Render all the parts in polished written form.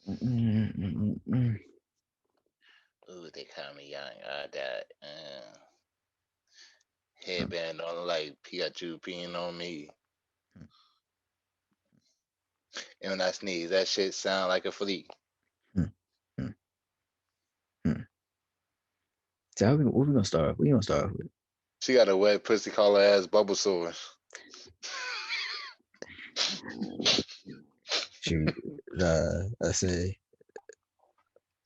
Ooh, they call me young. That headband on like Pikachu peeing on me. And when I sneeze, that shit sound like a flea. Mm, mm, mm. So what we gonna start? We gonna start with? She got a wet pussy collar ass bubble sore. Shoot, I say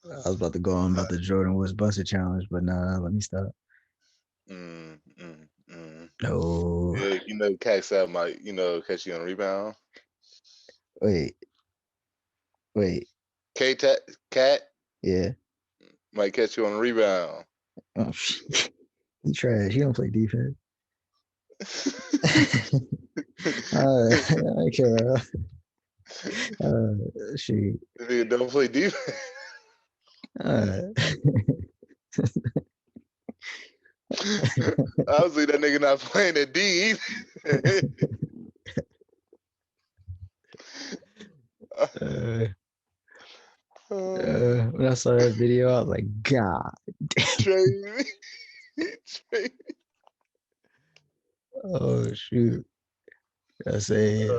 I was about to go on about the Jordan Woods Buster challenge, but nah, let me stop. Mm, mm, mm. No, Yeah, cats that might, catch you on rebound. wait, wait, Cat yeah. might catch you on a rebound. Oh, he trash. He don't play defense. I care. Shoot. Nigga don't play defense. Uh, Obviously, that nigga not playing at D either. when I saw that video, I was like, God. Trey, Oh shoot. I say,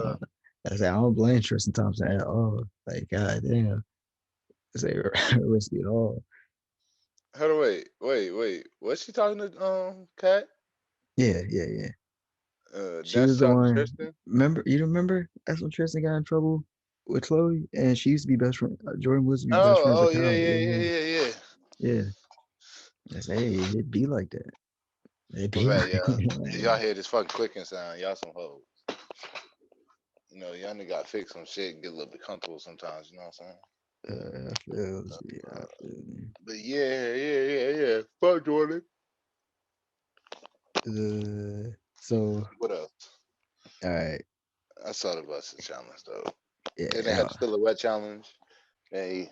I don't blame Tristan Thompson at all. Like, God damn. I say, risky at all. hold on, wait. What's she talking to Cat? Yeah. She That's was the talking to one. Tristan. Remember? You remember? That's when Tristan got in trouble with Chloe, and she used to be best friend. Jordan Woods used to be best friends Oh with yeah, Kyle. yeah, Yeah, yeah, yeah, yeah. yeah. I say, hey, it be like that. It My be bad, like, y'all. If y'all like hear this fucking clicking sound, y'all some hoes. Y'all nigga got to fix some shit and get a little bit comfortable sometimes. You know what I'm saying? I feel me. But yeah. Fuck Jordan. So, What else? all right. I saw the busted challenge though. Then they Yeah. had the silhouette challenge. They,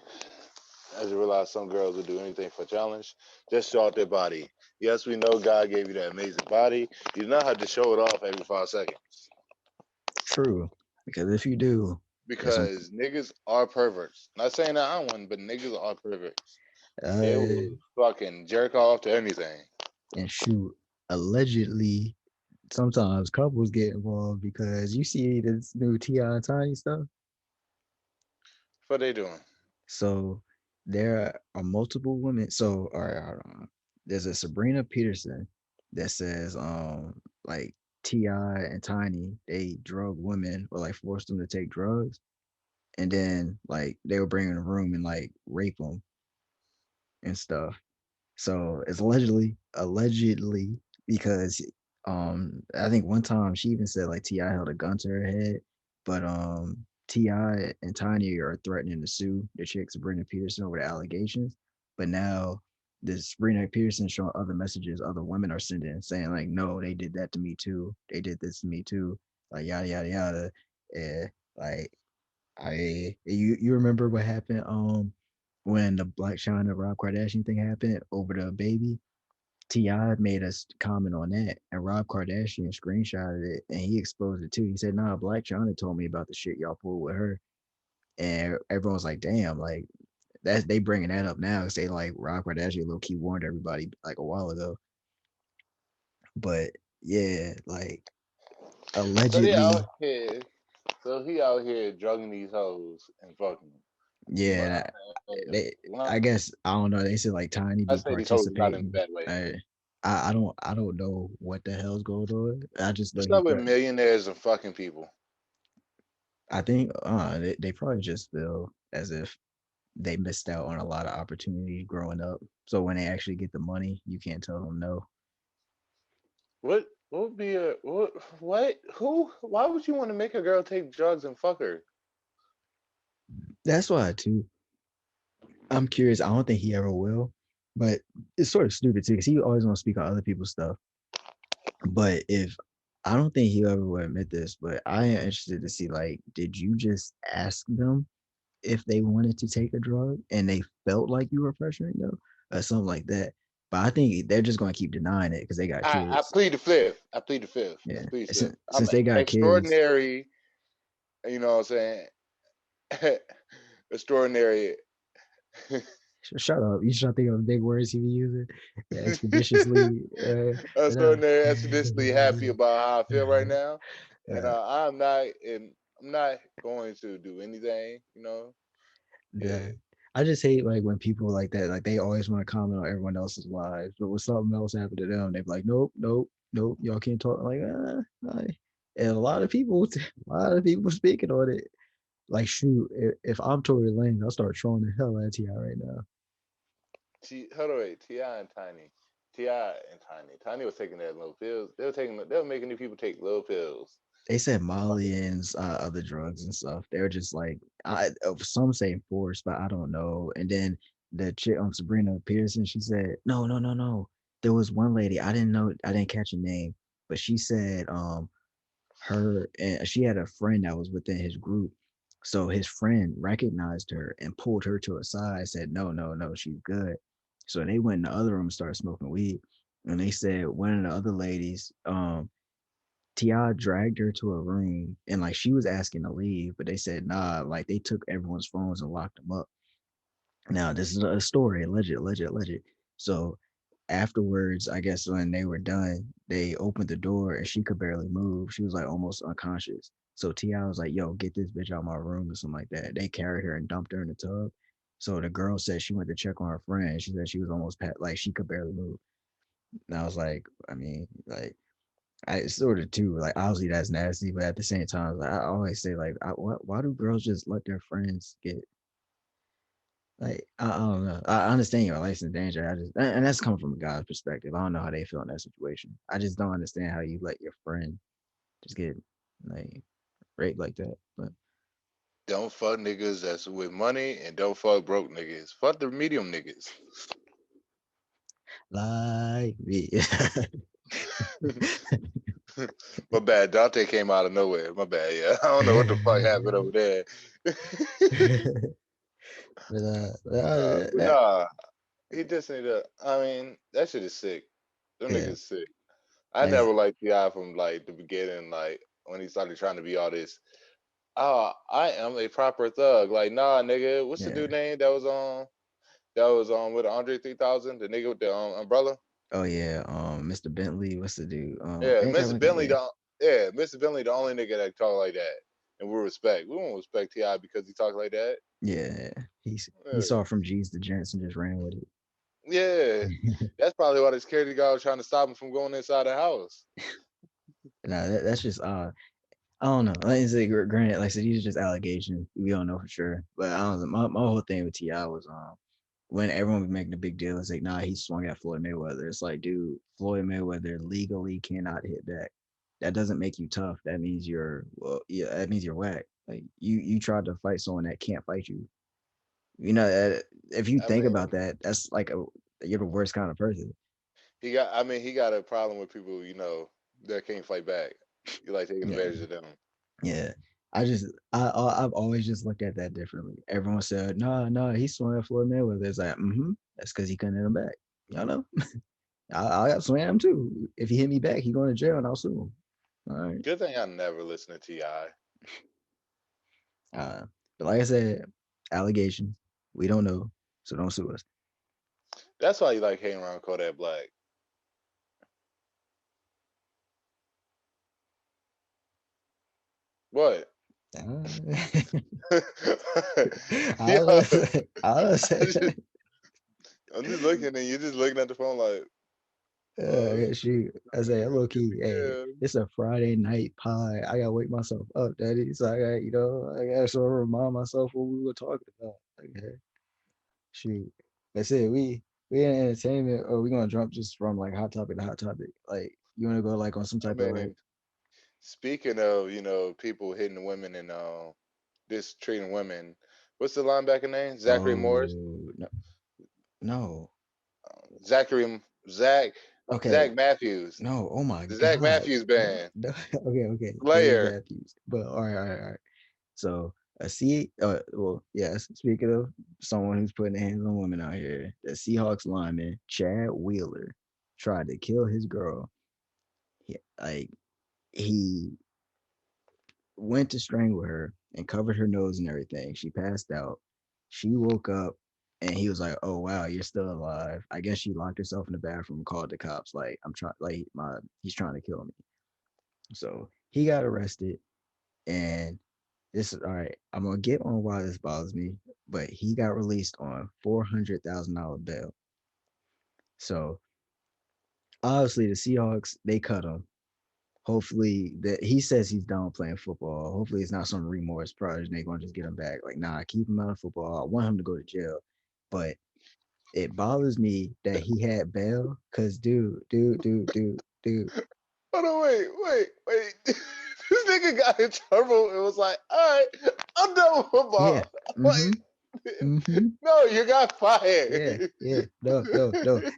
as you realize, some girls will do anything for a challenge. Just show off their body. Yes, we know God gave you that amazing body. You do not have to show it off every 5 seconds. True. Because if you do, there's some. Because niggas are perverts. Not saying that I'm one, but niggas are perverts. They Uh, will fucking jerk off to anything. and shoot, allegedly, sometimes couples get involved because you see this new T.I. and Tiny stuff. What they doing? So there are multiple women. So, all right, hold on. There's a Sabrina Peterson that says, like Ti and Tiny they drug women or like forced them to take drugs, and then like they would bring them in a room and like rape them and stuff. So it's allegedly because I think one time she even said like Ti held a gun to her head, but Ti and Tiny are threatening to sue the chick Sabrina Peterson over the allegations. But now this Sabrina Peterson showing other messages other women are sending saying like no they did that to me too, they did this to me too, like yada yada yada. And like you remember what happened when the Black China Rob Kardashian thing happened over the baby? Ti made us comment on that, and Rob Kardashian screenshotted it, and he exposed it too. He said, "Nah, Black China told me about the shit y'all pulled with her," and everyone's like, "Damn, like that's they bringing that up now because they like Rob Kardashian low key warned everybody like a while ago." But yeah, like So he out allegedly, here. So he out here drugging these hoes and fucking. But yeah, they I guess I don't know. They said like Tiny I be say these hoes not in a participating. bad way. I don't know what the hell's going on. I just know What's he up with millionaires and fucking people? I think they probably just feel as if they missed out on a lot of opportunities growing up. So when they actually get the money, you can't tell them no. What would be a what? Who? Why would you want to make a girl take drugs and fuck her? That's why too. I'm curious. I don't think he ever will, but it's sort of stupid too because he always want to speak on other people's stuff. But if I don't think he ever would admit this, but I am interested to see like, did you just ask them if they wanted to take a drug and they felt like you were pressuring them or something like that? But I think they're just going to keep denying it because they got I kids. plead the fifth. I plead the fifth. I Yeah, plead the fifth. since I'm they got kids. extraordinary. You know what I'm saying? extraordinary. Shut up. You should think of big words he be using. Yeah, expeditiously. Extraordinary, expeditiously happy about how I feel right now, and uh, I'm not going to do anything. Yeah. the I just hate like when people like that, like they always want to comment on everyone else's lives, but when something else happened to them, they're like, nope, nope, nope, y'all can't talk. Like, and a lot of people, a lot of people speaking on it. Like, shoot, if I'm Tory Lanez, I'll start trolling the hell out of T.I. right now. Hold on, wait. Ti and Tiny, Tiny was taking that little pills. They were making the people take little pills. They said Molly and other drugs and stuff. They're just like, some say force, but I don't know. And then the chick Sabrina Pearson, she said, no, no, no, no. There was one lady I didn't know, I didn't catch her name, but she said her and she had a friend that was within his group. So his friend recognized her and pulled her to a side, said, no, no, no, she's good. So they went in the other room and started smoking weed. And they said one of the other ladies, Ti dragged her to a room and like she was asking to leave, but they said nah, like they took everyone's phones and locked them up. Now this is a story, alleged, alleged, alleged. So afterwards, I guess when they were done, they opened the door and she could barely move. She was like almost unconscious. So Ti was like, "Yo, get this bitch out of my room" or something like that. They carried her and dumped her in the tub. So the girl said she went to check on her friend. She said she was almost like she could barely move. And I was like, I mean, like I sort of too, like obviously that's nasty, but at the same time, like, I always say like, why do girls just let their friends get like I don't know. I understand your life's in danger. I just and that's coming from a guy's perspective. I don't know how they feel in that situation. I just don't understand how you let your friend just get like raped like that. But Don't fuck niggas that's with money, and don't fuck broke niggas. Fuck the medium niggas. like me. My bad. Dante came out of nowhere. My bad. Yeah, I don't know what the fuck happened over there. but But that nah, he just need to. I mean, that shit is sick. Them yeah, niggas sick. I hey, never liked Ti from like the beginning, like when he started trying to be all this. Oh, I am a proper thug. Like, nah, nigga. What's the yeah. dude name that was on? That was on with Andre 3000, the nigga with the umbrella. Oh yeah, Mr. Bentley, what's the dude? Yeah, Ain't that Mr. what? Bentley. Yeah, Mr. Bentley, the only nigga that talk like that, and we respect. We won't respect Ti because he talk like that. yeah. He Yeah. saw it from G's to Gents and just ran with Yeah, it. that's probably why the security guard was trying to stop him from going inside the house. Nah, that's just I don't know. Like I say, granted, like I said, these are just allegations. We don't know for sure. But I don't know. My whole thing with Ti was when everyone was making a big deal, it's like, nah, he swung at Floyd Mayweather. It's like, dude, Floyd Mayweather legally cannot hit back. That doesn't make you tough. That means yeah, that means you're whack. Like you tried to fight someone that can't fight you. You know, if you I think mean, about that, that's like you're the worst kind of person. he got. I mean, he got a problem with people, that can't fight back. You like taking Yeah. advantage of them. Yeah. I've always just looked at that differently. Everyone said, no, no, he swung at Floyd Mayweather. It's like, that's because he couldn't hit him back. Y'all know? I got swam too. If he hit me back, he going to jail and I'll sue him. All right. Good thing I never listened to Ti. Uh, but like I said, allegations. We don't know. So don't sue us. That's why you like hanging around Kodak Black. What? Uh, Yo, I'll say, I'm just looking and you're just looking at the phone like, shoot. I say, low key, hey, yeah. it's a Friday night pie. I gotta wake myself up, daddy. So I got, I gotta sort of remind myself what we were talking about. Like, hey, shoot. That's it. We in entertainment, or we gonna jump just from like hot topic to hot topic. Like, you wanna go like on some I type of like, mean, speaking of, people hitting women and this treating women, what's the linebacker name? Zachary Morris? oh no, no, Zachary Zach okay, Zach Matthews. no, oh my The Zach god, Matthews no, band. no. Okay, okay, Dave Player. Matthews. But all right. So well, yes. Speaking of someone who's putting hands on women out here, the Seahawks lineman ChadWheeler tried to kill his girl. Like he went to strangle her and covered her nose and everything. She passed out. She woke up and he was like, "Oh wow, you're still alive." I guess she locked herself in the bathroom, called the cops, like, "I'm trying, like he's trying to kill me." So he got arrested, and this is all right. I'm gonna get on why this bothers me, but he got released on $400,000 bail. So obviously the Seahawks, they cut him. Hopefully that he says he's done playing football. Hopefully it's not some remorse project. They're gonna just get him back. Like, nah, keep him out of football. I want him to go to jail. But it bothers me that he had bail because dude. Hold on, wait. This nigga got in trouble and was like, all right, I'm done with Yeah. football. Mm-hmm. Like, Mm-hmm. no, you got Yeah, fired. yeah, no.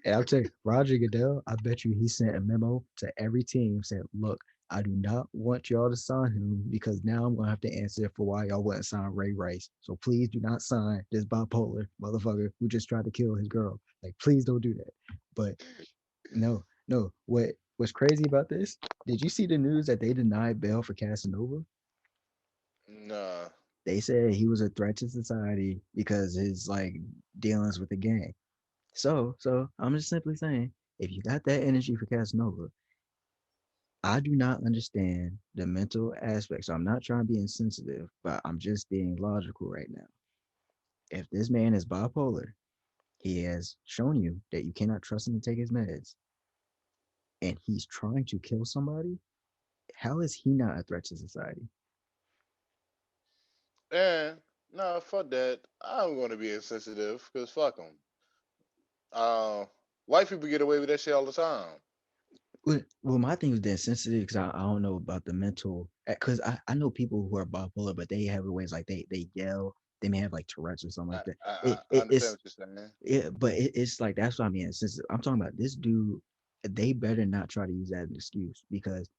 And I'll tell you, Roger Goodell, I bet you he sent a memo to every team saying, look, I do not want y'all to sign him because now I'm gonna have to answer for why y'all wouldn't sign Ray Rice. So please do not sign this bipolar motherfucker who just tried to kill his girl. Like, please don't do that. But no. What's crazy about this? Did you see the news that they denied bail for Casanova? Nah. They said he was a threat to society because his like dealings with the gang. So I'm just simply saying, if you got that energy for Casanova, I do not understand the mental aspect. So I'm not trying to be insensitive, but I'm just being logical right now. If this man is bipolar, he has shown you that you cannot trust him to take his meds, and he's trying to kill somebody. How is he not a threat to society? And no, fuck that. I'm going to be insensitive because fuck them. White people get away with that shit all the time. Well, my thing was that sensitive because I don't know about the mental. Because I know people who are bipolar, but they have ways like they yell. They may have like Tourette's or something I, like that. I, It, I it understand it's what you're saying. yeah, but it's like that's what I mean. Since I'm talking about this dude, they better not try to use that as an excuse because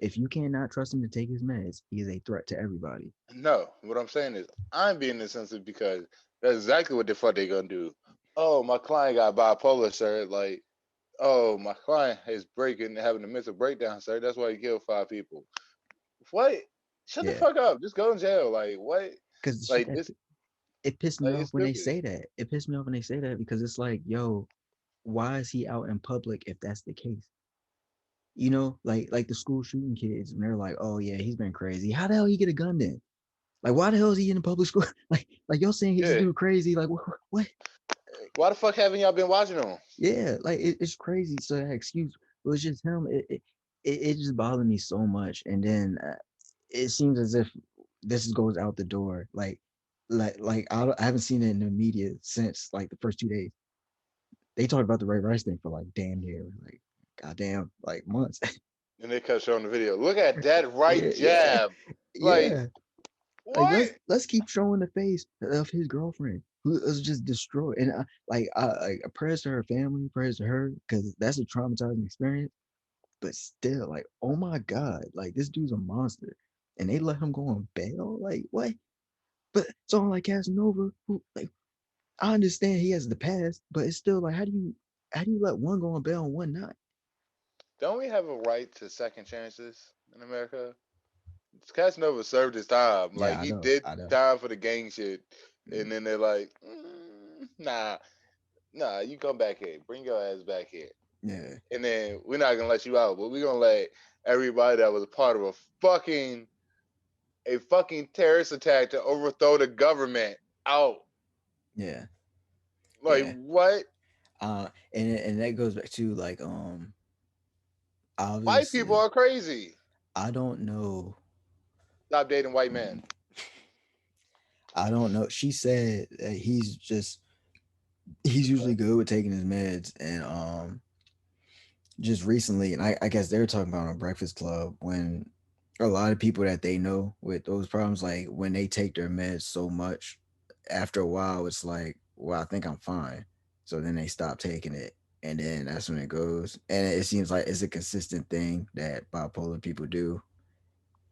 if you cannot trust him to take his meds, he is a threat to everybody. No, what I'm saying is I'm being insensitive because that's exactly what the fuck they gonna do. Oh, my client got bipolar, sir. Like, oh, my client is having a mental breakdown, sir. That's why he killed 5 people. What? Shut the Yeah, fuck up. Just go in jail. Like, what? because the shit Like that this? it pissed me Like, off it's when they stupid. say that. It pissed me off when they say that because it's like, yo, why is he out in public if that's the case? Like the school shooting kids, and they're like, "Oh yeah, he's been crazy. How the hell he get a gun then? Like, why the hell is he in the public school? like y'all saying he's Yeah. doing crazy? Like, what? Why the fuck haven't y'all been watching them? Yeah, like it's crazy. So that excuse was just him. It just bothered me so much. And then it seems as if this goes out the door. I haven't seen it in the media since like the first 2 days. They talked about the Ray Rice thing for like damn near like goddamn like months. And they kept showing the video. Look at that right Yeah, jab. Like, yeah. Like what? let's keep showing the face of his girlfriend who was just destroyed. And I prayers to her family, prayers to her because that's a traumatizing experience. But still, like, oh my god, like this dude's a monster, and they let him go on bail. Like what? But someone like Casanova, who like I understand he has the past, but it's still like how do you let one go on bail and one not? Don't we have a right to second chances in America? Casanova served his time. Like Yeah, I he know, did I know. time for the gang shit, Mm. and then they're like, nah, you come back here, bring your ass back here, Yeah, and then we're not gonna let you out, but we're gonna let everybody that was a part of a fucking terrorist attack to overthrow the government out. yeah, Like yeah. what? And that goes back to like White people obviously are crazy. I don't know. Stop dating white men. mm, I don't know. She said that he's usually good with taking his meds, and just recently, and I guess they were talking about on Breakfast Club when a lot of people that they know with those problems, like when they take their meds so much, after a while, it's like, well, I think I'm fine. So then they stop taking it. And then that's when it goes. And it seems like it's a consistent thing that bipolar people do.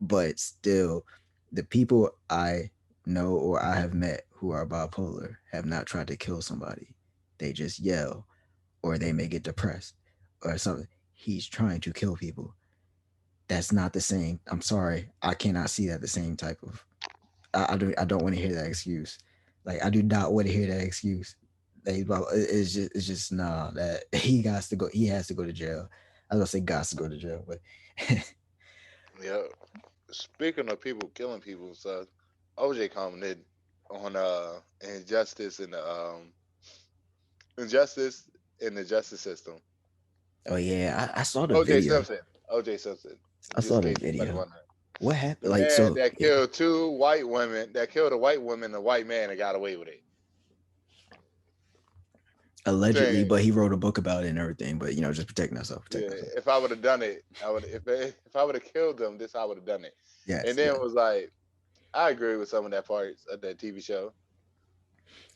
But still, the people I know or I have met who are bipolar have not tried to kill somebody. They just yell or they may get depressed or something. He's trying to kill people. That's not the same. I'm sorry. I cannot see that the same type of. I don't want to hear that excuse. Like I do not want to hear that excuse. It's just nah. That he has to go. He has to go to jail. I was gonna say got to go to jail, but Yeah. Speaking of people killing people and stuff, OJ commented on injustice in the justice system. oh yeah, I saw the OJ video. Simpson. OJ Simpson. I saw Just in the case anybody video. wondering. What The happened? Like man so, that yeah, killed two white women, that killed a white woman, a white man, and got away with it. allegedly, Saying, but he wrote a book about it and everything. But just protecting ourselves, yeah, protecting ourselves. if I would have done it, I would. If I would have killed them, this I would have done it. And Yes, then yeah. it was like, I agree with some of that parts of that TV show.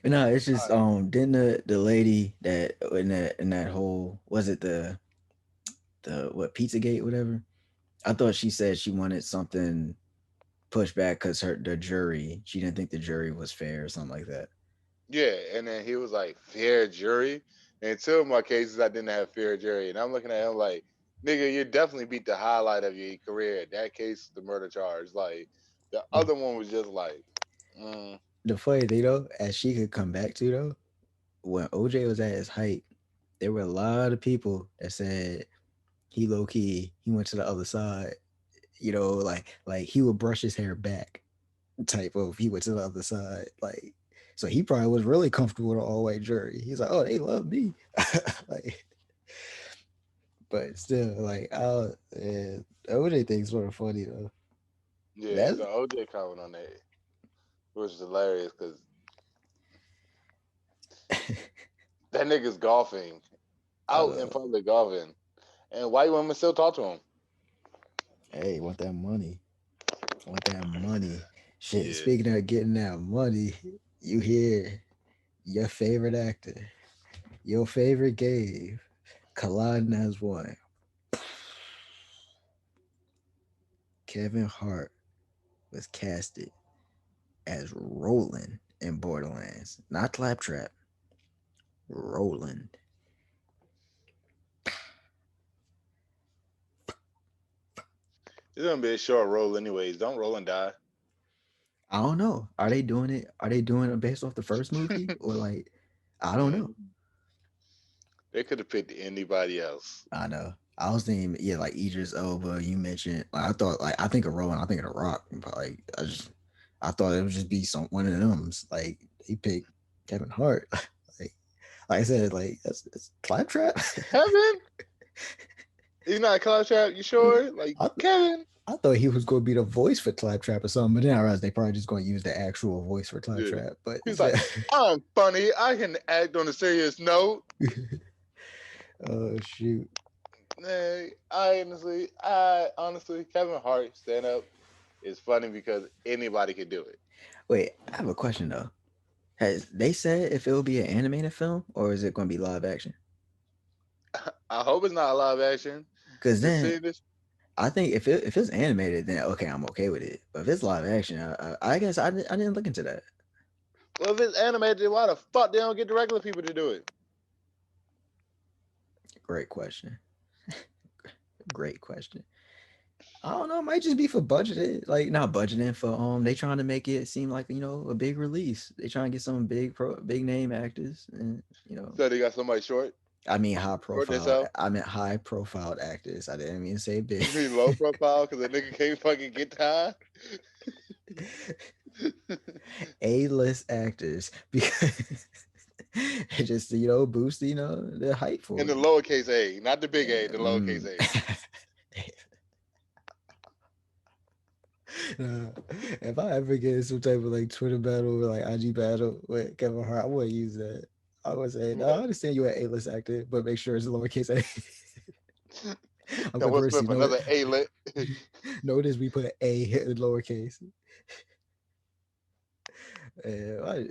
But no, it's just Uh, didn't the lady that in that whole, was it the what, Pizzagate, whatever. I thought she said she wanted something pushed back because the jury, she didn't think the jury was fair or something like that. yeah, and then he was like, fair jury. And two of my cases, I didn't have fair jury, and I'm looking at him like, nigga, you definitely beat the highlight of your career. That case, the murder charge. Like the The, other one was just like, mm, the funny thing though, as she could come back to though, when OJ was at his height, there were a lot of people that said he low key he went to the other side. Like he would brush his hair back, type of, he went to the other side. Like, so he probably was really comfortable with an all white jury. He's like, oh, they love me. Like, but still, like, OJ thing's sort of funny though. yeah. That's The OJ comment on that was hilarious because that nigga's golfing I out in know. public golfing, and white women still talk to him. Hey, want that money? Want that money? Shit. Yeah. Speaking of getting that money, you hear your favorite actor, your favorite Gabe, colliding as one. Kevin Hart was casted as Roland in Borderlands, not Claptrap. Roland. It's gonna be a short roll anyways. Don't roll and die. I don't know. Are they doing it? Are they doing it based off the first movie, or like, I don't know. Mm. They could have picked anybody else. I know. I was thinking, yeah, like Idris Elba. You mentioned, like, I thought, like, I think of Roland, I think of The Rock. But like, I thought it would just be one of them. Like, he picked Kevin Hart. like I said, like that's Claptrap. Kevin? He's not a club trap, you sure? Like I, Kevin? I thought he was going to be the voice for Claptrap or something, but then I realized they probably just going to use the actual voice for Yeah. Claptrap. But He's like, I'm funny. I can act on a serious note. oh shoot! Hey, I honestly, Kevin Hart stand up is funny because anybody can do it. Wait, I have a question though. Has they said if it will be an animated film or is it going to be live action? I hope it's not live action. Because To then see this, I think if it's animated, then okay, I'm okay with it. But if it's live action, I guess I didn't look into that. well, if it's animated, why the fuck they don't get the regular people to do it? Great question. Great question. I don't know. It might just be for budgeted, like not budgeting for they trying to make it seem like a big release. They trying to get some big name actors, and So they got somebody short, I mean high short profile. themselves. I meant high profile actors. I didn't mean to say big. You mean low profile because the nigga can't fucking get high? A-list actors because it just boost the hype for In the it. lowercase a, not the big A, the lowercase Mm. a. If I ever get some type of like Twitter battle or like IG battle with Kevin Hart, I wouldn't use that. I would say, no, I What? understand you're an A-list actor, but make sure it's lowercase a. I'm Now going to what's verse Smith? you. Another A lit. Notice we put A in lowercase. I,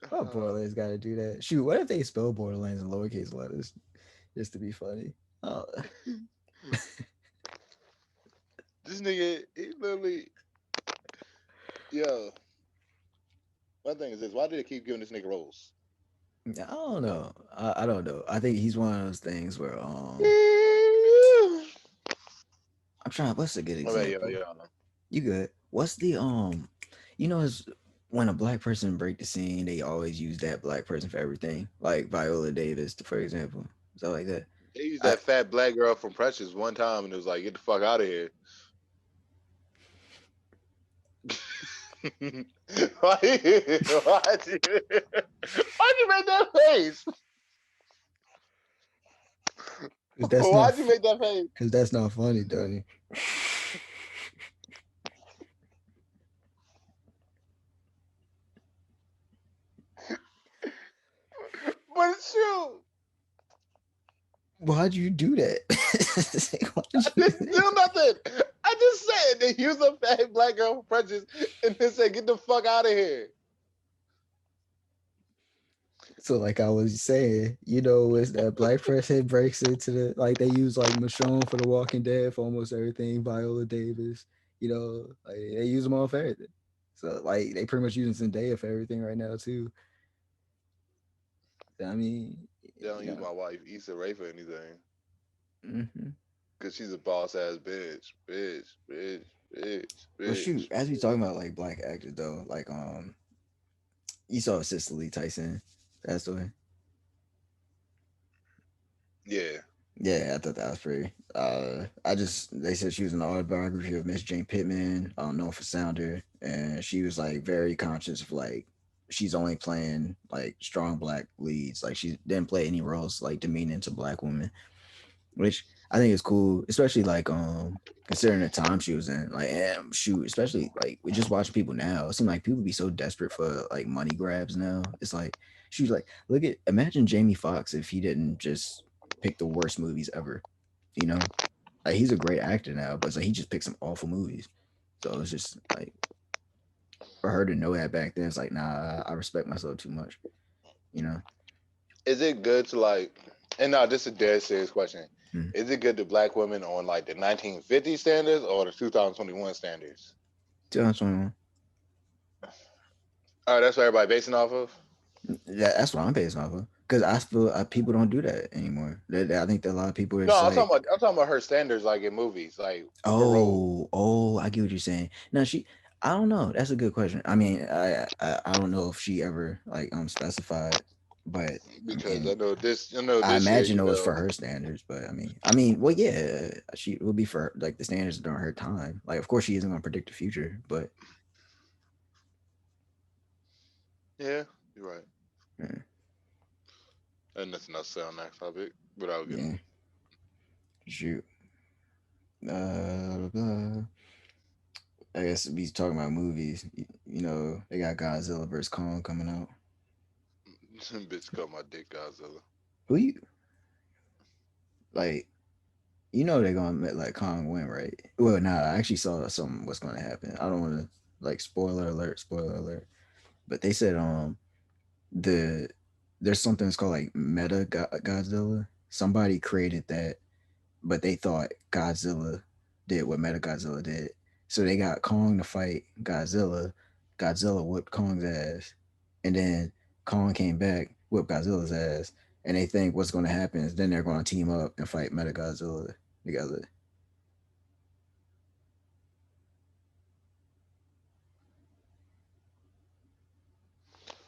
why Borderlands got to do that? Shoot, what if they spell Borderlands in lowercase letters just to be funny? Oh. This nigga, he literally, yo. My thing is this: why do they keep giving this nigga roles? I don't know. I don't know. I think he's one of those things where I'm trying. What's a good Oh, yeah, example? yeah. You good? What's the his? when a black person break the scene, they always use that black person for everything. Like Viola Davis, for example, stuff like that. They used I that fat black girl from Precious one time, and it was like, get the fuck out of here. why, why'd you make that face? because that's not Why'd you make that face? because that's not funny, Donnie. But it's true. Why'd you do that? Why'd I you didn't do nothing. I just said they used a fat black girl from Precious and then said, get the fuck out of here. So like I was saying, it's that black person breaks into the like they use like Michonne for The Walking Dead for almost everything, Viola Davis, like they use them all for everything. So like they pretty much using Zendaya for everything right now too. I mean, They don't you use know. my wife Issa Rae for anything. Mm-hmm. Cause she's a boss ass bitch. Bitch, bitch, bitch, Well, shoot, bitch. as we talking about like black actors though, like you saw CicelyTyson passed away. Yeah. Yeah, I thought that was pretty. They said she was an autobiography of Miss Jane Pittman, known for Sounder, and she was like very conscious of like she's only playing like strong black leads. Like she didn't play any roles like demeaning to black women, which I think is cool, especially like considering the time she was in. Like, shoot, especially like we just watching people now. It seems like people be so desperate for like money grabs now. It's like she was like, imagine Jamie Foxx if he didn't just pick the worst movies ever. You know, like he's a great actor now, but it's like he just picked some awful movies. So it's just like for her to know that back then, it's like, nah, I respect myself too much. You know. Is it good to like? And now this is a dead serious question. Mm. Is it good to black women on like the 1950 standards or the 2021 standards? 2021. All right, that's what everybody basing off of. That's what I'm based off of. Because I feel people don't do that anymore. I think that a lot of people are No, just like, I'm talking about her standards, like in movies, like her role. oh, I get what you're saying. Now I don't know. That's a good question. I mean, I don't know if she ever like specified, but I Because mean, I know I this year, imagine you it was know, for her standards. But well, yeah, she will be for like the standards during her time. Like, of course, she isn't going to predict the future, but yeah, you're right. yeah, And nothing else to say on that topic without getting. yeah. Shoot. Uh, I guess we talking about movies. They got Godzilla versus Kong coming out. Bitch, cut my dick, Godzilla. Who you like? They're gonna let Kong win, right? Well, nah, I actually saw something what's gonna happen. I don't want to like spoiler alert. But they said the there's something that's called like Godzilla. Somebody created that, but they thought Godzilla did what Meta Godzilla did. So they got Kong to fight Godzilla. Godzilla whipped Kong's ass, and then Kong came back, whipped Godzilla's ass. And they think what's going to happen is then they're going to team up and fight Meta Godzilla together.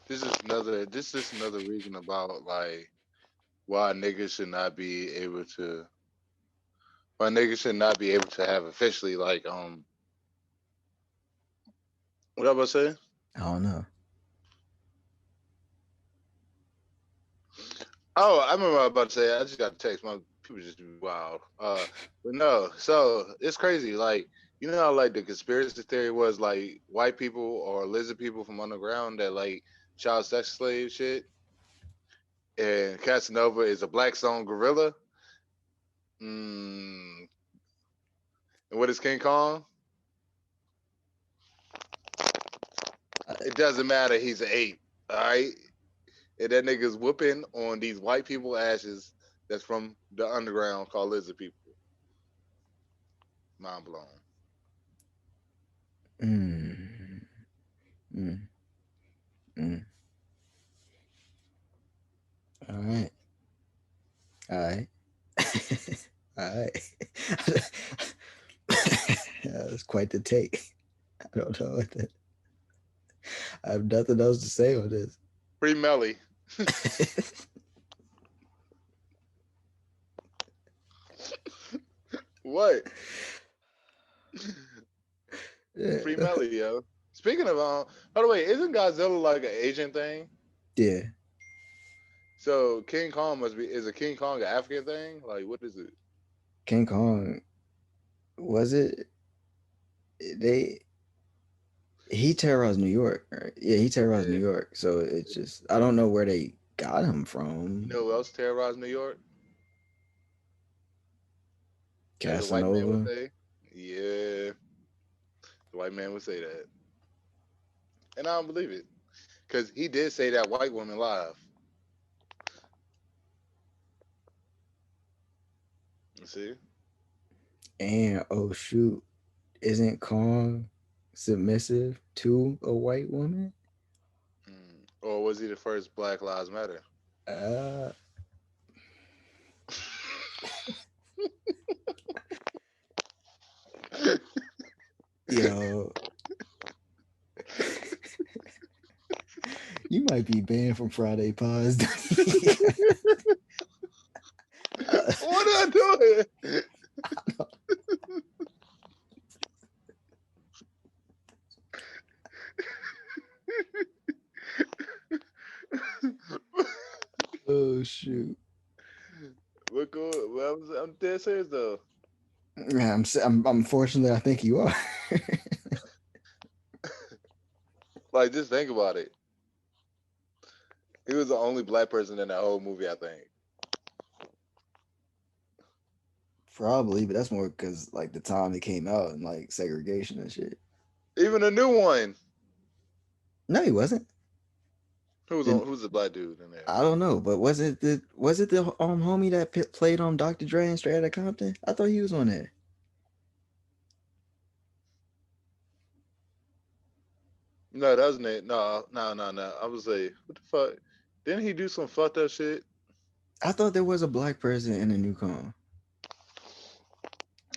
This is another reason about like why niggas should not be able to why niggas should not be able to have officially like what I about to say? I don't know. Oh, I remember what I was about to say. I just got a text. My people just be wild. But no, so it's crazy. Like you know how like the conspiracy theory was like white people or lizard people from underground that like child sex slave shit, and Casanova is a black stone gorilla. Mm, and what is King Kong? It doesn't matter. He's an ape. All right. And that nigga's whooping on these white people ashes that's from the underground called lizard people. Mind blown. Mm, mm, mm. All right. All right. All right. That's quite the take. I don't know what that. I have nothing else to say on this. Free Melly. What? Free Yeah. Melly, yo. Speaking of, by the way, isn't Godzilla like an Asian thing? Yeah. So King Kong is a King Kong an African thing? Like, what is it? King Kong, was it? They he terrorized New York, right? Yeah, he terrorized New Yeah. York. So it's just I don't know where they got him You from. know who else terrorized New York? As a white man would Casanova. say. Yeah, the white man would say that. And I don't believe it. Because he did say that white woman live. You see? And oh shoot, isn't Kong submissive to a white woman? Or was he the first Black Lives Matter? Uh, yo, you might be banned from Friday Pies. What are I doing? Oh shoot. What good? Well, I'm dead serious though. Yeah, I'm unfortunately I think you are. Like, just think about it. He was the only black person in that whole movie, I think. Probably, but that's more because like the time it came out and like segregation and shit. Even the new one. No, he wasn't. Who's the black dude in there? I don't know, but was it the homie that played on Dr. Dre and Straight Outta Compton? I thought he was on there. No, that wasn't it. No. I was like, what the fuck? Didn't he do some fucked up shit? I thought there was a black person in the new Kong.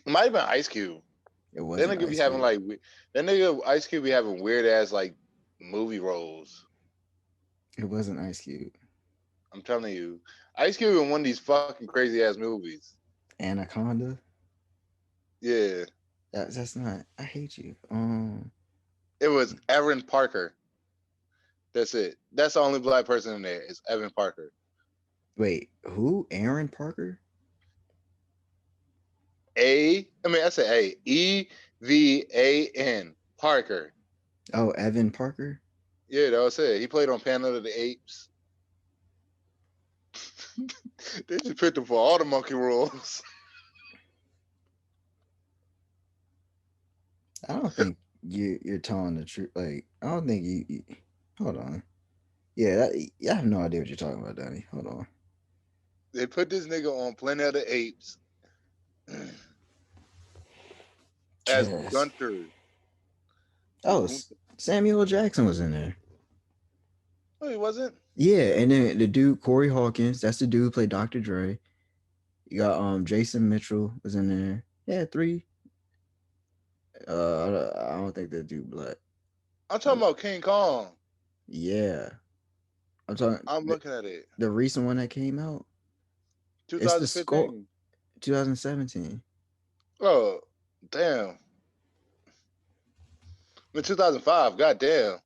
It might have been Ice Cube. It That wasn't nigga be Ice having Cube. like that nigga Ice Cube be having weird ass like movie roles. It wasn't Ice Cube. I'm telling you, Ice Cube in one of these fucking crazy ass movies. Anaconda. Yeah, That's not. I hate you. it was Evan Parker. That's it. That's the only black person in there. Is Evan Parker. Wait, who? Aaron Parker? I said Evan Parker. Oh, Evan Parker. Yeah, that was it. He played on Planet of the Apes. They just picked him for all the monkey roles. I don't think you're telling the truth. Like, I don't think you hold on. Yeah, I have no idea what you're talking about, Danny. Hold on. They put this nigga on Planet of the Apes as Yes. Gunter. Oh, Samuel Jackson was in there. No, he wasn't. Yeah, and then the dude Corey Hawkins, that's the dude who played Dr. Dre. You got Jason Mitchell was in there. Yeah, three. I don't think that dude black. I'm talking about King Kong. Yeah, I'm talking I'm looking at it. the recent one that came out. It's the skull 2015. 2017. Oh, damn. In 2005. Goddamn.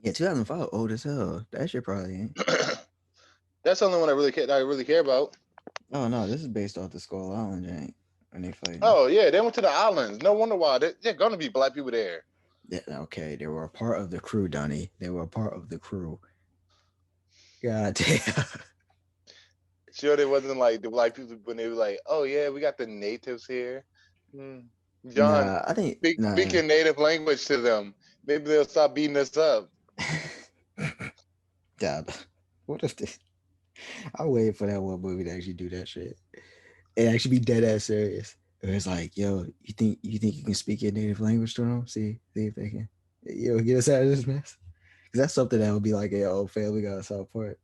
Yeah, 2005. Old as hell. That shit probably ain't. That's the only one I really care about. Oh no, this is based off the Skull Island jank when they fighting. Oh yeah, they went to the islands. No wonder why. They're gonna be black people there. Yeah, okay, they were a part of the crew, Donnie. They were a part of the crew. God damn. Sure, they wasn't like the black people when they were like, "Oh yeah, we got the natives here." John, Nah, I think speaking native language to them. Maybe they'll stop beating us up. God, what if they? I waited for that one movie to actually do that shit. And actually be dead ass serious. It's like, yo, you think you can speak your native language to them? See if they can, get us out of this mess. Because that's something that would be like, yo, Family Guy South Park,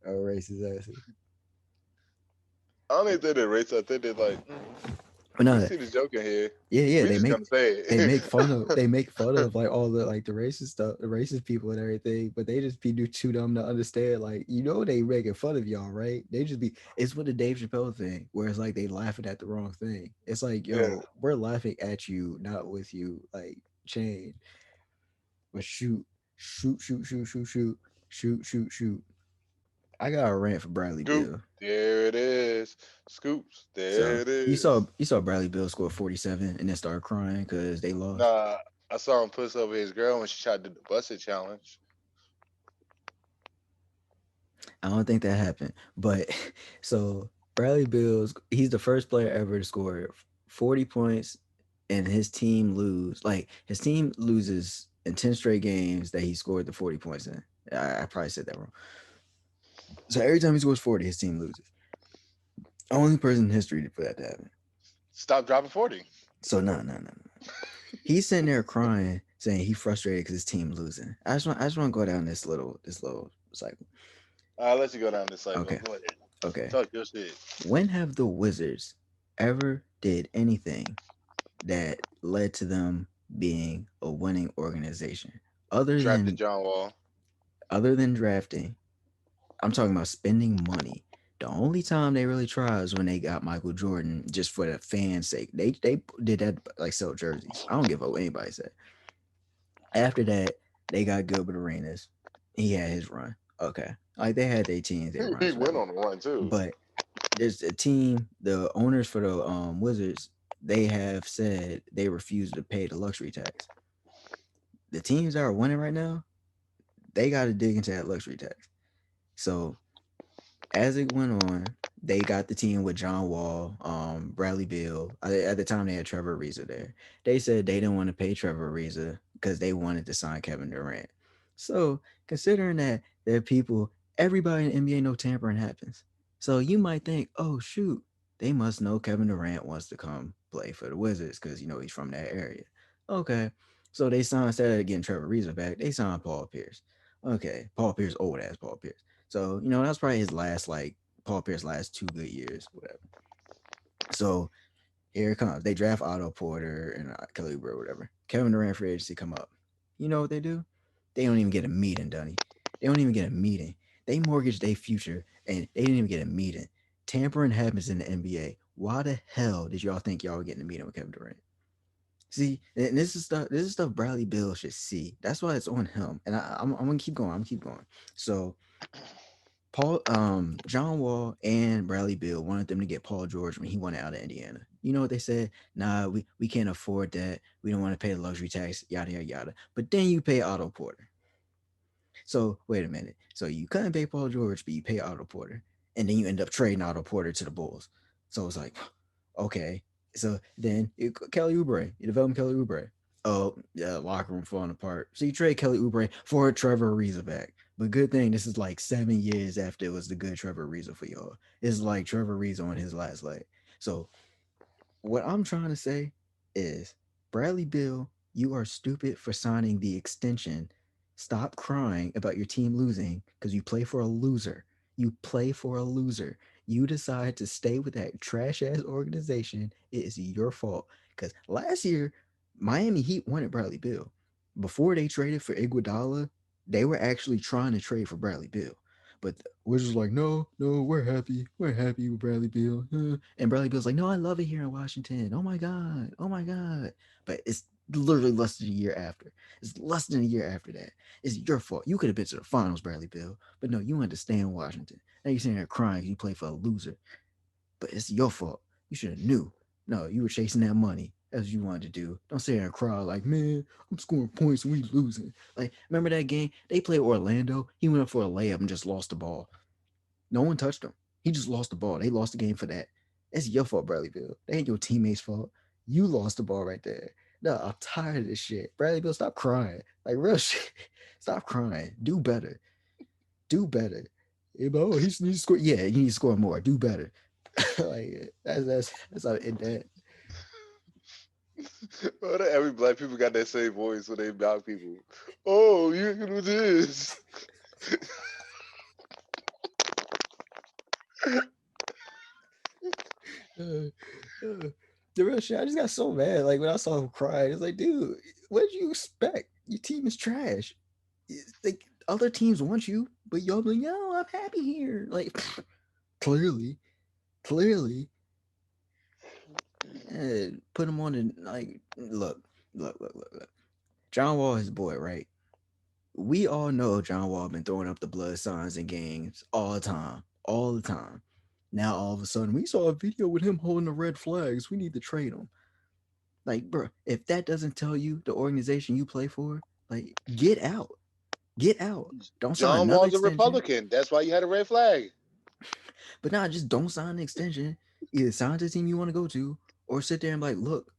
racist asses. I don't think they're racist. I think they're like, But We no, see the joke in here. yeah, We just gonna say it. they make fun of like all the like the racist stuff, the racist people and everything, but they just be too dumb to understand. Like, they making fun of y'all, right? They just be it's with the Dave Chappelle thing, where it's like they laughing at the wrong thing. It's like, Yeah. yo, we're laughing at you, not with you. Like, change. But shoot. I got a rant for Bradley Scoop. Beal. There it is. Scoops. There So it you saw is. Bradley Beal score 47 and then start crying because they lost. Nah, I saw him push over his girl when she tried to do the busted challenge. I don't think that happened. But so Bradley Beal's he's the first player ever to score 40 points and his team lose. Like, his team loses in 10 straight games that he scored the 40 points in. I probably said that wrong. So every time he scores 40, his team loses. Only person in history for that to happen. Stop dropping 40. So no. He's sitting there crying, saying he frustrated because his team losing. I just want to go down this little cycle. I'll let you go down this cycle. Okay. Go ahead. Okay. Talk your shit. When have the Wizards ever did anything that led to them being a winning organization other Drafted than JohnWall. drafting? I'm talking about spending money. The only time they really tried is when they got Michael Jordan, just for the fans' sake. They did that, like, sell jerseys. I don't give a what anybody said. After that, they got Gilbert Arenas. He had his run. Okay. Like, they had their teams, their He runs, went whatever. on the run too. But there's a team, the owners for the Wizards, they have said they refuse to pay the luxury tax. The teams that are winning right now, they got to dig into that luxury tax. So as it went on, they got the team with John Wall, Bradley Beal. At the time, they had Trevor Ariza there. They said they didn't want to pay Trevor Ariza because they wanted to sign Kevin Durant. So, considering that there are people, everybody in the NBA know tampering happens. So you might think, oh shoot, they must know Kevin Durant wants to come play for the Wizards because he's from that area. Okay, so they signed, instead of getting Trevor Ariza back, they signed Paul Pierce. Okay, Paul Pierce, old ass Paul Pierce. So, that's probably his last, like, Paul Pierce's last 2 good years, whatever. So here it comes. They draft Otto Porter and Kelly Oubre, whatever. Kevin Durant free agency come up. You know what they do? They don't even get a meeting, Dunny. They don't even get a meeting. They mortgage their future and they didn't even get a meeting. Tampering happens in the NBA. Why the hell did y'all think y'all were getting a meeting with Kevin Durant? See, and this is stuff. This is stuff Bradley Beal should see. That's why it's on him. And I'm gonna keep going. I'm gonna keep going. So John Wall and Bradley Beal wanted them to get Paul George when he wanted out of Indiana. You know what they said? Nah, we can't afford that. We don't want to pay the luxury tax, yada yada yada. But then you pay Otto Porter. So wait a minute. So you couldn't pay Paul George, but you pay Otto Porter, and then you end up trading Otto Porter to the Bulls. So it's like, okay. So then Kelly Oubre, you develop Kelly Oubre. Oh, yeah, locker room falling apart. So you trade Kelly Oubre for Trevor Ariza back. But good thing this is like 7 years after it was the good Trevor Ariza for y'all. It's like Trevor Ariza on his last leg. So what I'm trying to say is, Bradley Beal, you are stupid for signing the extension. Stop crying about your team losing because you play for a loser. You play for a loser. You decide to stay with that trash ass organization. It is your fault. Because last year, Miami Heat wanted Bradley Beal. Before they traded for Iguodala, they were actually trying to trade for Bradley Beal. But we're just like, no, we're happy. We're happy with Bradley Beal. And Bradley Beal's like, no, I love it here in Washington. Oh my God. Oh my God. But it's literally less than a year after. It's less than a year after that. It's your fault. You could have been to the finals, Bradley Beal. But no, you wanted to stay in Washington. Now you're sitting there crying because you play for a loser. But it's your fault. You should have knew. No, you were chasing that money. That's what you wanted to do. Don't sit there and cry like, man, I'm scoring points and we losing. Like, remember that game? They played Orlando. He went up for a layup and just lost the ball. No one touched him. He just lost the ball. They lost the game for that. That's your fault, Bradley Beal. That ain't your teammates' fault. You lost the ball right there. No, I'm tired of this shit. Bradley Beal, stop crying. Like, real shit. Stop crying. Do better. Do better. Oh, he needs to score. Yeah, you need to score more. Do better. Like, that's how it that. Well, every black people got that same voice when they black people. Oh, you can do this. Uh, uh, The real shit. I just got so mad. Like when I saw him crying, it's like, dude, what did you expect? Your team is trash. Like other teams want you, but y'all be like, no, I'm happy here. Like clearly, put him on and like, look. John Wall, his boy, right? We all know John Wall been throwing up the blood signs in games all the time. Now all of a sudden, we saw a video with him holding the red flags. We need to trade him. Like, bro, if that doesn't tell you the organization you play for, like, get out. Get out. Don't sign John another Wall's a extension. Republican. That's why you had a red flag. But nah, just don't sign an extension. Either sign to the team you want to go to, or sit there and be like, look,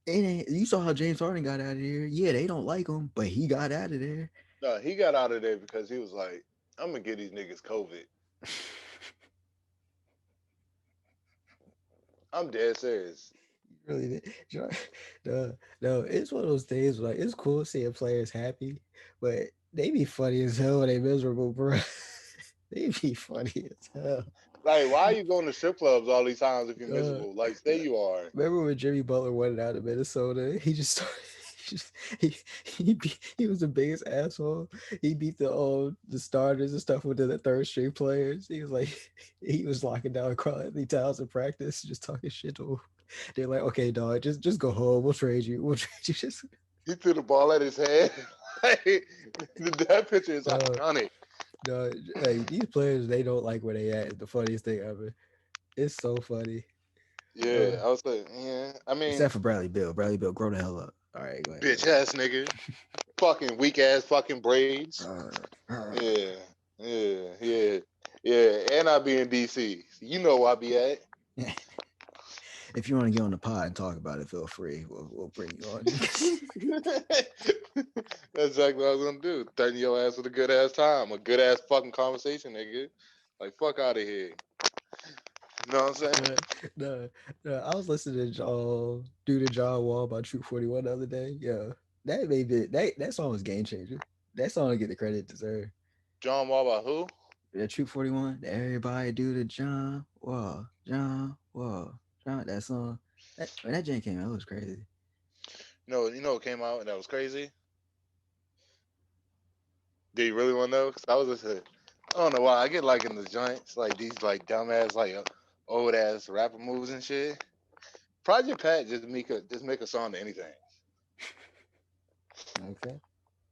you saw how James Harden got out of here. Yeah, they don't like him, but he got out of there. No, he got out of there because he was like, I'm gonna get these niggas COVID. I'm dead serious. Really, no, it's one of those things where, like, it's cool seeing players happy, but they be funny as hell when they miserable, bro. They be funny as hell. Like, why are you going to strip clubs all these times if you're Uh, miserable? Like, stay you are. Remember when Jimmy Butler wanted out of Minnesota? He just started. He was the biggest asshole. He beat the starters and stuff with the third string players. He was like he was locking down Karl-Anthony Towns in practice, just talking shit to him. They're like, okay, dog, just go home. We'll trade you. We'll trade you. Just He threw the ball at his head. That picture is iconic. no, like these players, they don't like where they at. It's the funniest thing ever. It's so funny. Yeah, I was like, yeah. I mean, Except for BradleyBeal. BradleyBeal, grow the hell up. All right, go ahead. bitch ass nigga, fucking weak ass fucking braids. Yeah, yeah. And I be in DC. You know where I be at. If you want to get on the pod and talk about it, feel free. We'll bring you on. That's exactly what I was gonna do. Threaten your ass with a good ass time, a good ass fucking conversation, nigga. Like fuck out of here. You know what I'm saying? No, I was listening to John Wall about Troop 41 the other day. Yeah, that made it. That song was game changer. That song will get the credit it deserves. John Wall about who? That Troop 41. Everybody do the John Wall, John Wall, John. That song. When that jam came out, it was crazy. You know what came out and that was crazy? Do you really want to know? Cause I was listening. I don't know why I get like in the joints, like these like dumbass like old ass rapper moves and shit. Project Pat just make a song to anything. Okay.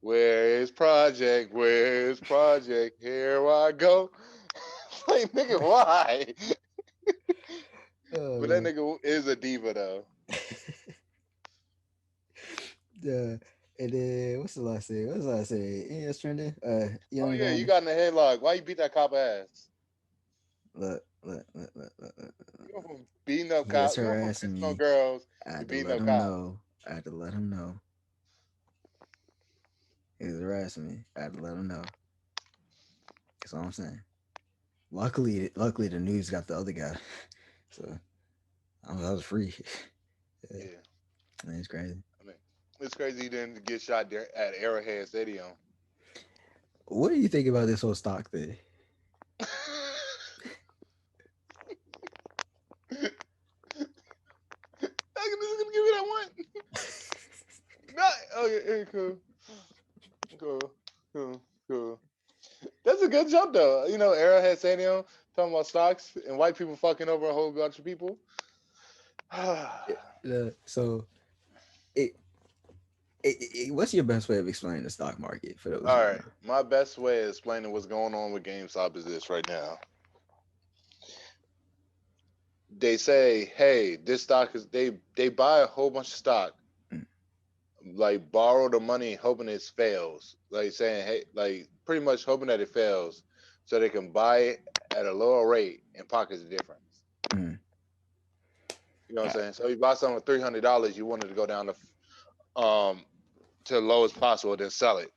Where is Project? Where is Project? Here I go. Like nigga, why? But that nigga is a diva though. And then what's the last thing? What's the last thing? Any else trending? Oh yeah, you got in the headlock. Why you beat that cop ass? Look. You go from beating up He was cops. You go from harassing pissing on me. girls I to had to beating let up him cops. know. I had to let him know. He was harassing me. I had to let him know. That's all I'm saying. Luckily, the news got the other guy, so I was free. Yeah, Man, it's crazy. I mean, it's crazy he didn't get shot there at Arrowhead Stadium. What do you think about this whole stock thing? I'm just gonna give you that one. Okay, cool. That's a good jump though. You know, Arrowhead Stadium talking about stocks and white people fucking over a whole bunch of people. So, what's your best way of explaining the stock market for those? All right, my best way of explaining what's going on with GameStop is this right now. They say, hey, this stock is they buy a whole bunch of stock, like borrow the money hoping it fails, like saying, hey, like pretty much hoping that it fails, so they can buy it at a lower rate and pocket the difference. Mm. You know what I'm saying? So you buy something for $300, you wanted to go down to the lowest possible, then sell it.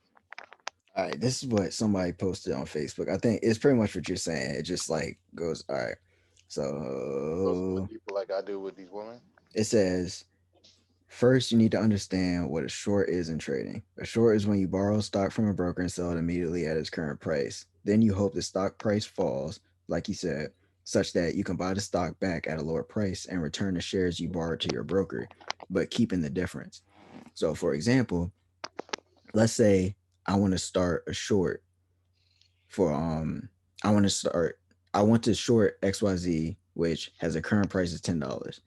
All right, this is what somebody posted on Facebook. I think it's pretty much what you're saying. It just like goes, all right. So people like I do with these women. It says, first, you need to understand what a short is in trading. A short is when you borrow stock from a broker and sell it immediately at its current price. Then you hope the stock price falls, like you said, such that you can buy the stock back at a lower price and return the shares you borrowed to your broker, but keeping the difference. So, for example, let's say I want to start a short for I want to start I want to short XYZ, which has a current price of $10.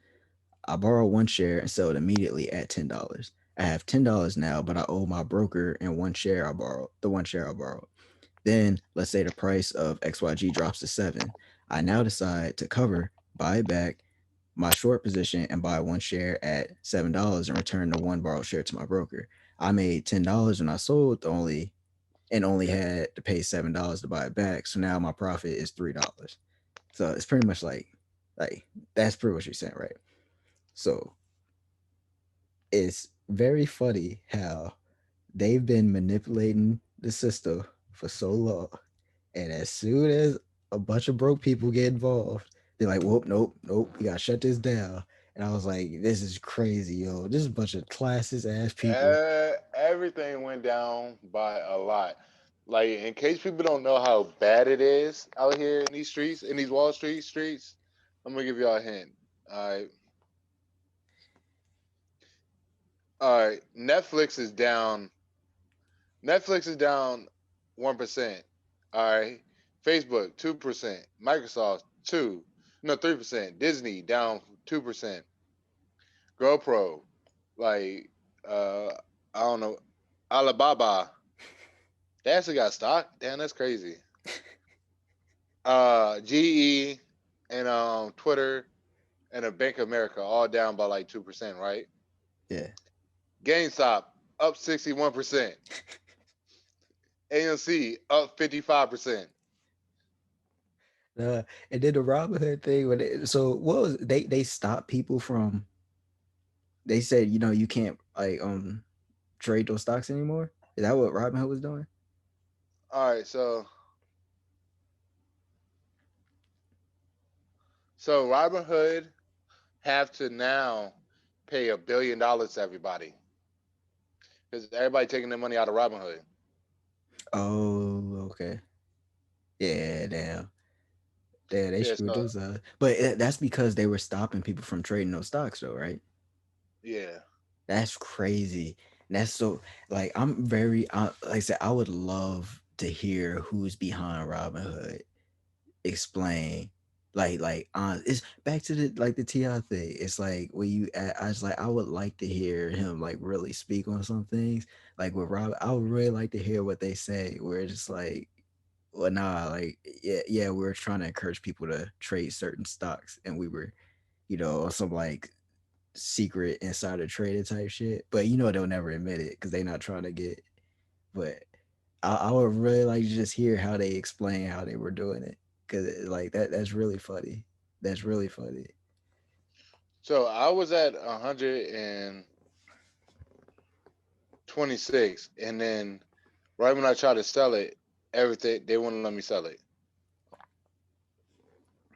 I borrow one share and sell it immediately at $10. I have $10 now, but I owe my broker and one share I borrowed, the one share I borrowed. Then let's say the price of XYG drops to 7. I now decide to buy it back, my short position, and buy one share at $7 and return the one borrowed share to my broker. I made $10 when I sold only had to pay $7 to buy it back. So now my profit is $3. So it's pretty much like that's pretty much what you're saying, right? So it's very funny how they've been manipulating the system for so long. And as soon as a bunch of broke people get involved, they're like, whoop, nope, we gotta shut this down. And I was like, this is crazy, yo. This is a bunch of classes ass people. Everything went down by a lot. Like, in case people don't know how bad it is out here in these streets, in these Wall Street streets, I'm gonna give y'all a hint. All right, all right. Netflix is down. Netflix is down 1%. All right, Facebook 2%. Microsoft 3%. Disney down 2%. GoPro, like, uh, I don't know, Alibaba. They actually got stock. Damn, that's crazy. GE and Twitter and a Bank of America all down by like 2%, right? Yeah. GameStop up 61%. AMC up 55%. And then the Robin Hood thing so what was they stopped people from they said, you can't like trade those stocks anymore? Is that what Robin Hood was doing? All right, so Robinhood have to now pay $1 billion to everybody because everybody taking their money out of Robinhood. Oh, okay. Yeah, damn. Damn, they Yeah, screwed so those up. But that's because they were stopping people from trading those stocks, though, right? yeah. That's crazy. And that's so like like I said, I would love to hear who's behind Robin Hood explain it's back to the Ti thing. It's like when I was like I would like to hear him like really speak on some things like with Rob. I would really like to hear what they say where it's just like, well, nah, like yeah, we were trying to encourage people to trade certain stocks and we were on some like secret insider trading type shit, but they'll never admit it because they're not trying to get. But I would really like to just hear how they explain how they were doing it because like that's really funny. That's really funny. So I was at 126, and then right when I tried to sell it, everything they wouldn't let me sell it.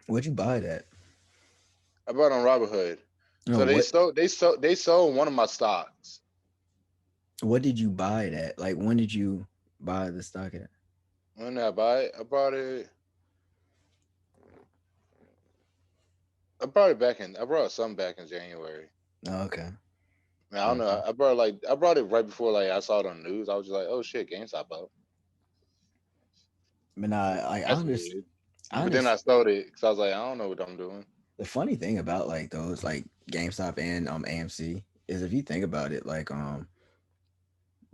Where'd you buy that? I bought on Robinhood. No, So they sold one of my stocks. what did you buy that? Like when did you buy the stock at? When did I buy it? I bought it. I brought some back in January. Oh, okay. I don't Okay. know. I brought it right before like I saw it on the news. I was just like, oh shit, GameStop up. But nah, like That's weird. I But then I understand. sold it because I was like, I don't know what I'm doing. The funny thing about like those like GameStop and AMC is if you think about it, like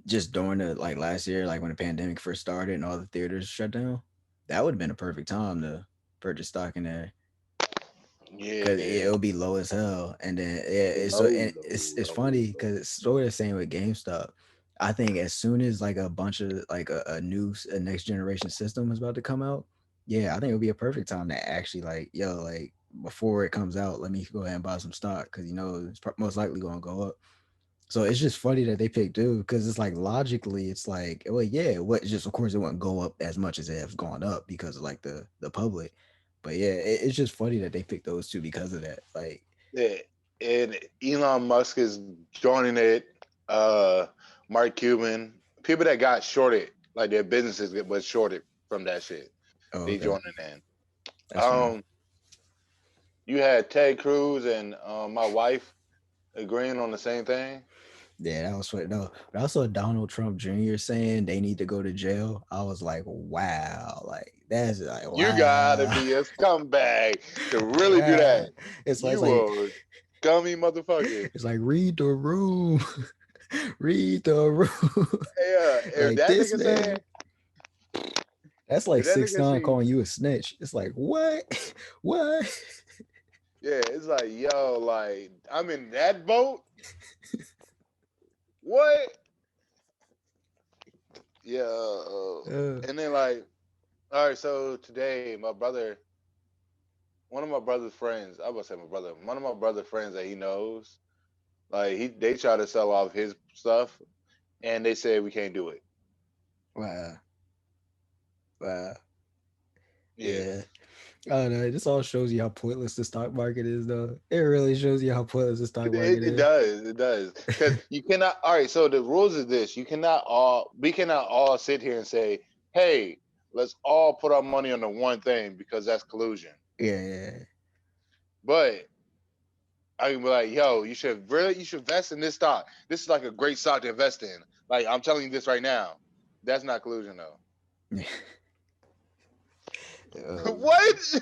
just during the like last year, like when the pandemic first started and all the theaters shut down, that would have been a perfect time to purchase stock in there because Yeah. it'll be low as hell. And then and it's funny Low. because it's sort of the same with GameStop. I think as soon as like a bunch of like a next generation system is about to come out, yeah, I think it'll be a perfect time to actually like like before it comes out, let me go ahead and buy some stock because it's most likely going to go up. So it's just funny that they picked dude because it's like logically, it's like, well, yeah, what just of course it wouldn't go up as much as it has gone up because of like the public. But yeah, it's just funny that they picked those two because of that. Like, Yeah. And Elon Musk is joining it. Uh, Mark Cuban, people that got shorted, like their businesses was shorted from that shit. oh, They okay, joining in. that's funny. Um, you had Ted Cruz and my wife agreeing on the same thing. Yeah, that was funny. No, but I saw Donald Trump Jr. saying they need to go to jail. I was like, wow, like that's like You gotta wow. be a scumbag to really do Wow. that. It's You like a scummy motherfucker. it's like read the room. Read the room. Yeah, if Like that this nigga man. saying, That's like if that six nigga nine see, calling you a snitch. It's like what? What? yeah, it's like, yo, like I'm in that boat. What? Yeah, and then like, all right, so today my brother, one of my brother's friends, I would say my brother, one of my brother's friends that he knows, like they try to sell off his stuff, and they said we can't do it. Wow. Wow. Yeah, Yeah. I don't know. This all shows you how pointless the stock market is, though. It really shows you how pointless the stock market it is. does, it does, because you cannot. All right, so the rules is this: we cannot all sit here and say, hey, let's all put our money on the one thing because that's collusion. Yeah. But I can be like, yo, you should invest in this stock. This is like a great stock to invest in. Like I'm telling you this right now. That's not collusion though. Yeah. What? Does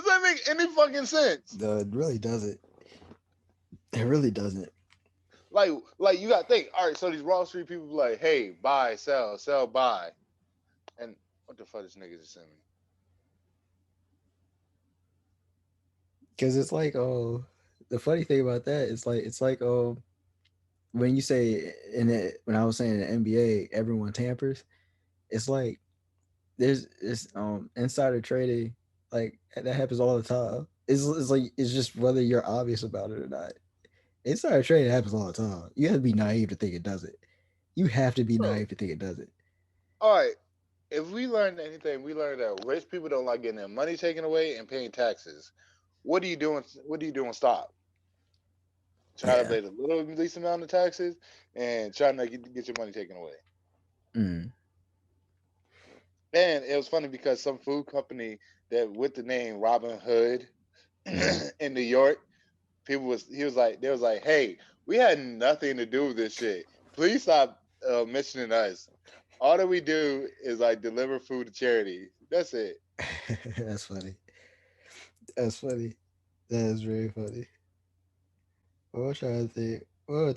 that make any fucking sense? No, it really doesn't. It really doesn't. Like you gotta think, all right, so these Wall Street people be like, hey, buy, sell, buy. And what the fuck this nigga just sent me? Because it's like, oh, the funny thing about that is like, oh, when you say when I was saying in the NBA, everyone tampers. It's like there's this insider trading, like that happens all the time. It's like it's just whether you're obvious about it or not. Insider trading happens all the time. You have to be naive to think it doesn't. You have to be Bro, naive to think it doesn't. all right. If we learned anything, we learned that rich people don't like getting their money taken away and paying taxes. What are you doing? What are you doing? Stop. Try to Yeah. pay the little least amount of taxes and try not to get your money taken away. Mm. And it was funny because some food company that with the name Robin Hood in New York, they was like, hey, we had nothing to do with this shit. Please stop mentioning us. All that we do is like deliver food to charity. That's it. That's funny. That's funny. That is very funny. Well, I'm trying to think. What are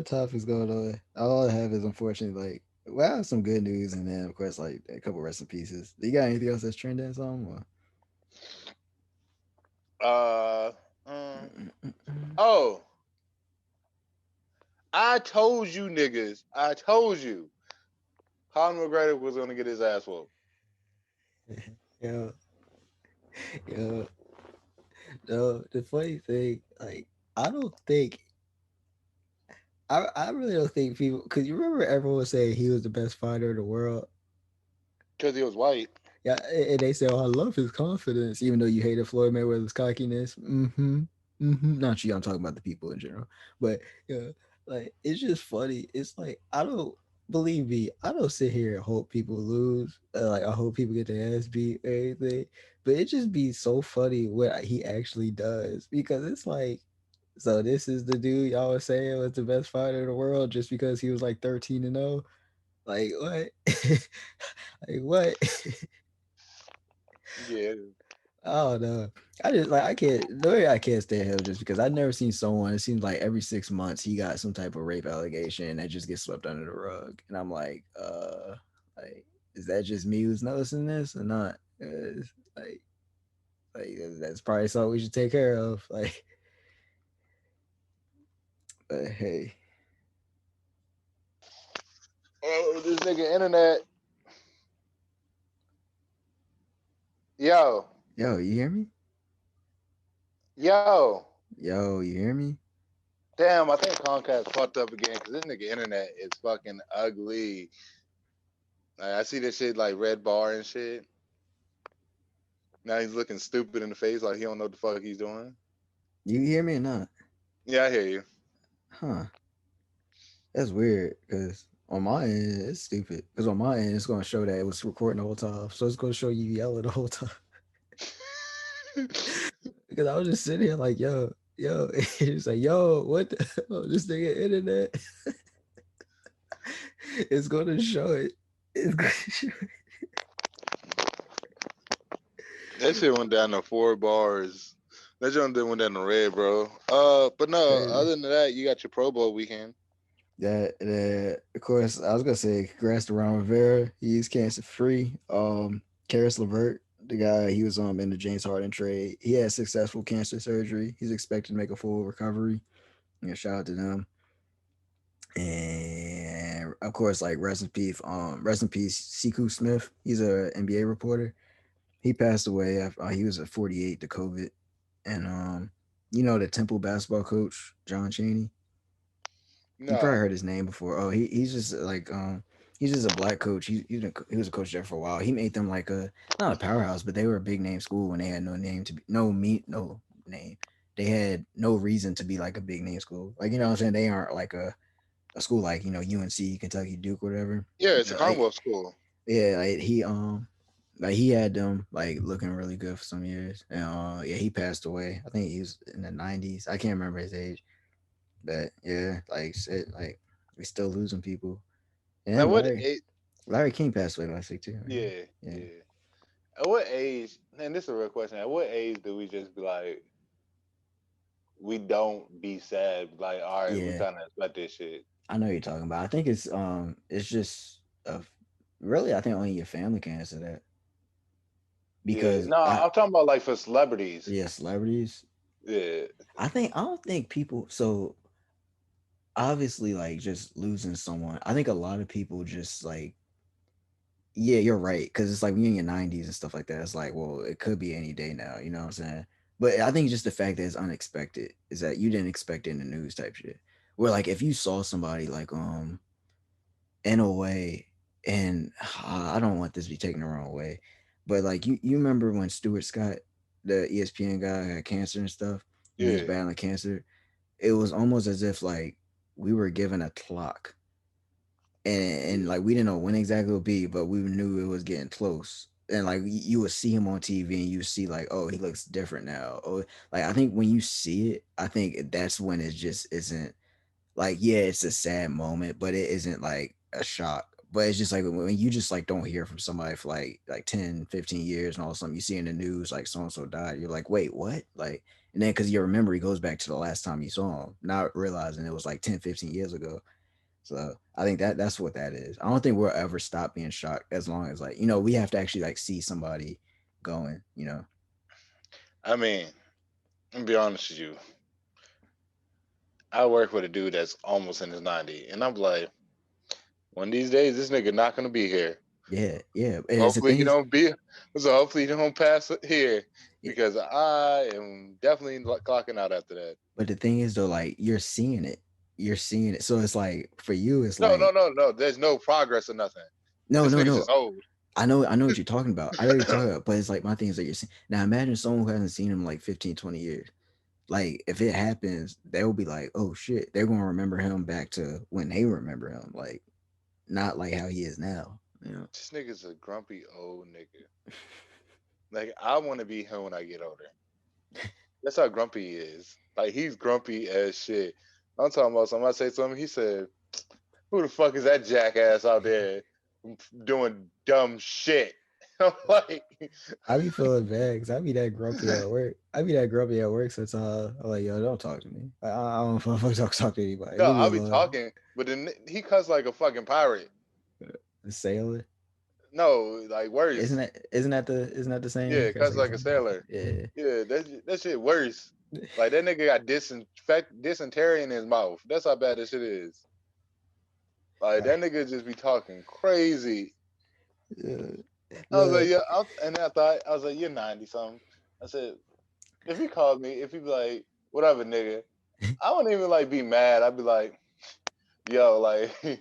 topics going on? All I have is unfortunately like well, I have some good news and then of course like a couple rest in pieces. Do you got anything else that's trending some or? Uh, oh, I told you niggas. I told you. ConorMcgregor was gonna get his ass whooped. Yeah, yeah. No, the funny thing, like, I don't think I really don't think people because you remember everyone was saying he was the best fighter in the world. Because he was white. Yeah, and they say, "Oh, I love his confidence," even though you hated Floyd Mayweather's cockiness. Mm-hmm. Mm-hmm. Not you. I'm talking about the people in general. But yeah, like it's just funny. It's like I don't believe me. I don't sit here and hope people lose. Like I hope people get their ass beat or anything. But it just be so funny what he actually does because it's like. So this is the dude y'all was saying was the best fighter in the world just because he was like 13-0. Like what? Like what? Yeah. Oh no. I just like I can't the way I can't stand him just because I've never seen someone. It seems like every 6 months he got some type of rape allegation that just gets swept under the rug. And I'm like, is that just me who's noticing this or not? Like like that's probably something we should take care of. Like, but hey. Oh, this nigga internet. Yo. Yo, you hear me? Yo. Yo, you hear me? Damn, I think Comcast fucked up again because this nigga internet is fucking ugly. Like, I see this shit like red bar and shit. Now he's looking stupid in the face like he don't know what the fuck he's doing. You hear me or not? Yeah, I hear you. Huh. That's weird because on my end, it's stupid. Because on my end, it's going to show that it was recording the whole time. So it's going to show you yelling the whole time. Because I was just sitting here like, yo. He was like, yo, what the hell? This nigga internet is gonna show it. It's gonna show it. That shit went down to 4 bars. That joint went down to red, bro. But no, Crazy. other than that, you got your Pro Bowl weekend. That of course I was gonna say congrats to RonRivera. He's cancer free. Karis LeVert, the guy he was in the James Harden trade. He had successful cancer surgery. He's expected to make a full recovery. Yeah, shout out to them. And of course, like rest in peace, Siku Smith. He's a NBA reporter. He passed away after he was at 48 to COVID. And the Temple basketball coach John Chaney. You probably No. heard his name before. Oh, he's just like he's just a black coach. He was a coach there for a while. He made them like a not a powerhouse, but they were a big name school when they had no name to be no name. They had no reason to be like a big name school. Like what I'm saying, they aren't like a school like UNC, Kentucky, Duke, whatever. Yeah, it's a Like Commonwealth school. yeah, like he had them like looking really good for some years. And yeah, he passed away. I think he was in the 90s. I can't remember his age. But yeah, like shit, like we still losing people. At And what Larry age? Larry King passed away last week too. Right? Yeah, Yeah. yeah. At what age? And this is a real question. At what age do we just be like, we don't be sad? Like, all right, we Yeah. kind of expect this shit. I know what you're talking about. I think it's just really I think only your family can answer that. Yeah. Because No, I I'm talking about like for celebrities. yeah, celebrities. Yeah. I don't think people so obviously like just losing someone. I think a lot of people just like yeah, you're right. Cause it's like when you're in your 90s and stuff like that. It's like, well, it could be any day now. You know what I'm saying? But I think just the fact that it's unexpected is that you didn't expect it in the news type shit. Where like if you saw somebody like in a way, and I don't want this to be taken the wrong way, but like you remember when Stuart Scott, the ESPN guy, had cancer and stuff, and he was Yeah. battling cancer. It was almost as if like we were given a clock and Yeah. like we didn't know when exactly it would be, but we knew it was getting close. And like you would see him on TV, and you see like, oh, he looks different now. Oh, like I think when you see it, I think that's when it just isn't like, yeah, it's a sad moment, but it isn't like a shock. But it's just like when you just like don't hear from somebody for like 10, 15 years, and all of a sudden you see in the news like so and so died. You're like, wait, what? Like, and then because your memory goes back to the last time you saw him, not realizing it was like 10, 15 years ago. So I think that's what that is. I don't think we'll ever stop being shocked as long as like, we have to actually like see somebody going. I mean, I'm gonna be honest with you. I work with a dude that's almost in his 90, and I'm like, one of these days, this nigga not gonna be here. Yeah, yeah. And it's the Hopefully thing he is don't be. So hopefully he don't pass it here yeah, because I am definitely clocking out after that. but the thing is though, like you're seeing it. You're seeing it. So it's like for you, it's No, no, like, no, no. There's no progress or nothing. no, This no, nigga's no. just old. I know what you're talking about. I know what you're talking about, but it's like my thing is that you're seeing now imagine someone who hasn't seen him in like 15, 20 years. Like if it happens, they'll be like, oh shit, they're gonna remember him back to when they remember him. Like not like how he is now. This nigga's a grumpy old nigga. Like I want to be him when I get older. That's how grumpy he is. Like he's grumpy as shit. I'm talking about somebody say something. He said, "Who the fuck is that jackass out there doing dumb shit?" I'm like, I be feeling bad because I be that grumpy at work. I be that grumpy at work since I'm like, yo, don't talk to me. I don't fucking talk to anybody. no, Leave me I'll be alone. talking, but then he cuss like a fucking pirate. The sailor. No, like worse. Isn't that the Yeah, same? Cause cuss like like a sailor. yeah. Yeah, that shit worse. Like that nigga got dysentery in his mouth. That's how bad this shit is. Like that nigga just be talking crazy. Yeah. I was like, The yeah, and I thought I was like, you're 90 something. I said, if he called me, if he be like, whatever, nigga, I wouldn't even like be mad. I'd be like, yo, like, no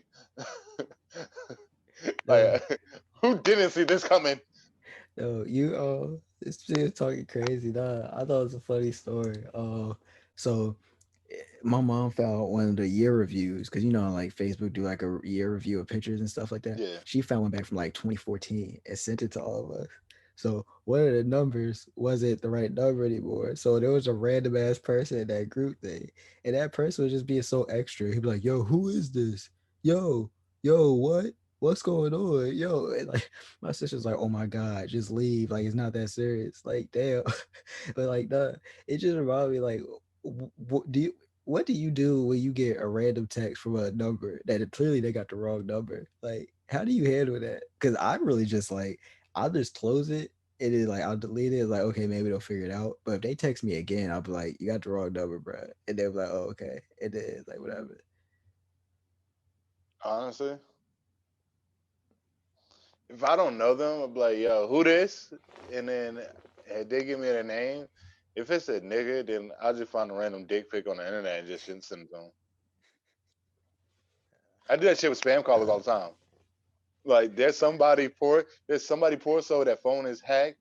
like, who didn't see this coming? no you this shit talking crazy. Nah, I thought it was a funny story. So my mom found one of the year reviews because like Facebook do like a year review of pictures and stuff like that. Yeah, She found one back from like 2014 and sent it to all of us. So one of the numbers wasn't the right number anymore. So there was a random ass person in that group thing. And that person was just being so extra. He'd be like, yo, who is this? Yo, what? What's going on? Yo, and like my sister's like, oh my God, just leave. Like it's not that serious. Like, damn. But like it just reminded me like what do you do when you get a random text from a number that clearly they got the wrong number? Like, how do you handle that? Because I'm really just like, I'll just close it and then like I'll delete it. Like, okay, maybe they'll figure it out. But if they text me again, I'll be like, you got the wrong number, bro. And they'll be like, oh, okay. And then it's like whatever. Honestly, if I don't know them, I'll be like, yo, who this? And then if they give me their name. If it's a nigga, then I'll just find a random dick pic on the internet and just send it to them. I do that shit with spam callers all the time. Like there's somebody poor so that phone is hacked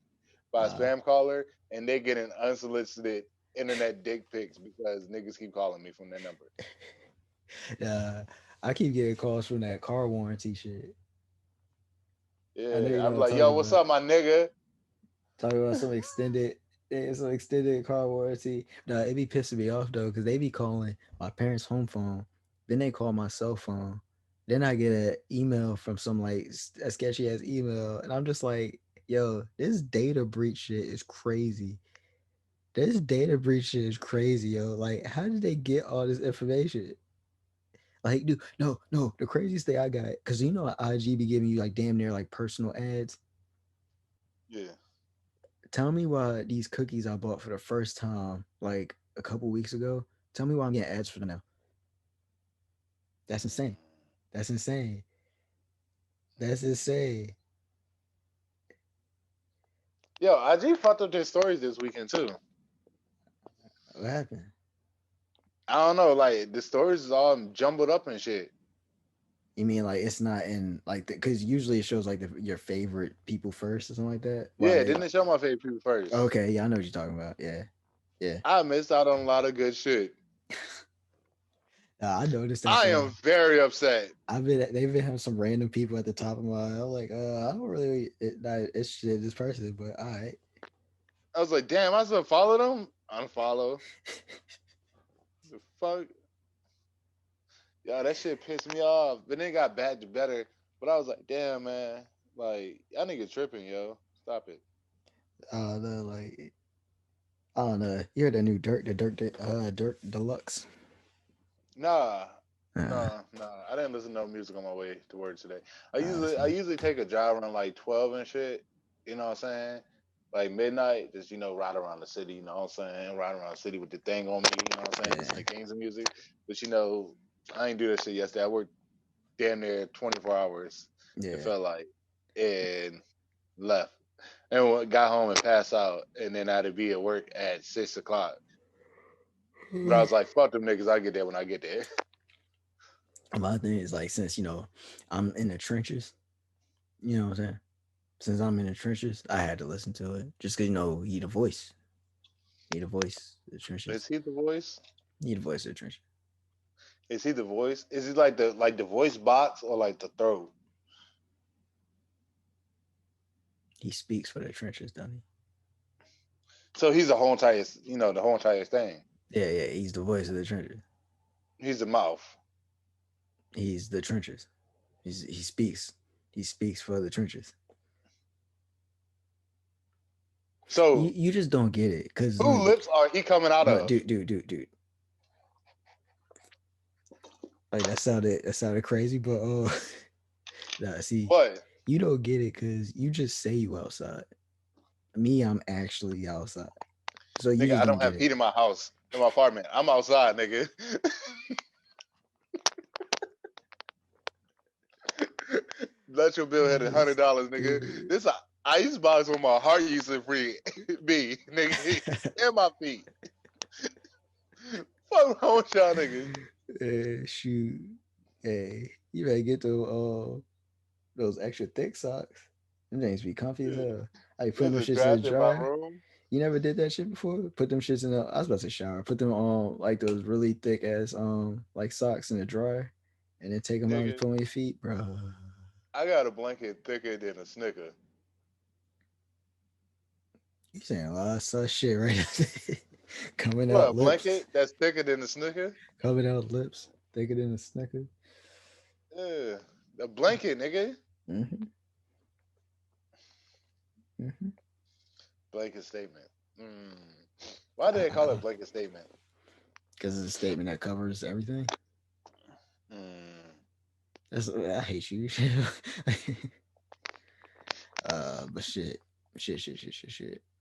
by a spam caller and they get an unsolicited internet dick pics because niggas keep calling me from their number. I keep getting calls from that car warranty shit. I know Yeah, you know I'm what I'm like, yo, talking what's about. up, my nigga? Talking about some extended car warranty. No, it be pissing me off though, because they be calling my parents' home phone, then they call my cell phone, then I get an email from some like a sketchy ass email, and I'm just like, yo, this data breach shit is crazy. This data breach shit is crazy, yo. Like, how did they get all this information? Like, dude, no. The craziest thing I got, because you know, IG be giving you like damn near like personal ads. Yeah. Tell me why these cookies I bought for the first time like a couple weeks ago. Tell me why I'm getting ads for them now. That's insane. That's insane. That's insane. Yo, IG fucked up their stories this weekend too. What happened? I don't know, like the stories is all jumbled up and shit. You mean like it's not in like because usually it shows like your favorite people first or something like that. Why Yeah, they? didn't they show my favorite people first? Okay, yeah, I know what you're talking about. Yeah, yeah. I missed out on a lot of good shit. I noticed that I though. am very upset. They've been having some random people at the top of my. I'm like, I don't really not interested in this person, but all right. I was like, damn, I supposed to follow them? Unfollow. The fuck? Yo, that shit pissed me off. But then it got bad to better. But I was like, damn, man. Like, y'all niggas tripping, yo. Stop it. No, like I don't know. You heard the new Dirt Deluxe. Nah. Uh, Nah. I didn't listen to no music on my way to work today. I see. usually take a drive around like 12 and shit. You know what I'm saying? Like midnight, just ride around the city, you know what I'm saying? Ride around the city with the thing on me, you know what I'm saying? Listen to games and music. But I ain't do that shit yesterday. I worked damn near 24 hours. It Yeah. felt like. And left. And got home and passed out. And then I had to be at work at 6 o'clock. But I was like, fuck them niggas, I get there when I get there. My thing is like since I'm in the trenches, you know what I'm saying? Since I'm in the trenches, I had to listen to it. Just cause he the voice. He the voice of the Is trenches. he the voice? He the voice of the trenches. Is he the voice? Is he like the voice box or like the throat? He speaks for the trenches, doesn't he? So he's the whole entire, the whole entire thing. Yeah, he's the voice of the trenches. He's the mouth. He's the trenches. He speaks. He speaks for the trenches. So You just don't get it, cause who lips are he coming out no, of? dude. Like that sounded crazy, but nah, see, What? you don't get it because you just say you outside. Me, I'm actually outside. So you Nigga, just I don't don't get have it. heat in my house, in my apartment. I'm outside, nigga. Electric bill had $100, nigga. Stupid. This a ice box where my heart used to be, nigga, and my feet. Fuck wrong with y'all niggas? Shoot. Hey, you better get those extra thick socks. Them things be comfy as Yeah. hell. I be putting There's them a shits in the draft in my dryer. room. You never did that shit before? Put them shits in the I was about to say shower. Put them on like those really thick ass like socks in the dryer and then take them out and Nigga, put on your feet, bro. I got a blanket thicker than a Snicker. You saying a lot of sus shit right there. Coming What, out a lips. blanket that's thicker than the snooker? Coming out lips. Thicker than a snicker. Yeah, a blanket, nigga. Mm-hmm. Mm-hmm. Blanket statement. Mm. Why do they call it a blanket statement? Because it's a statement that covers everything. Mm. That's I hate you. But shit. Who Is else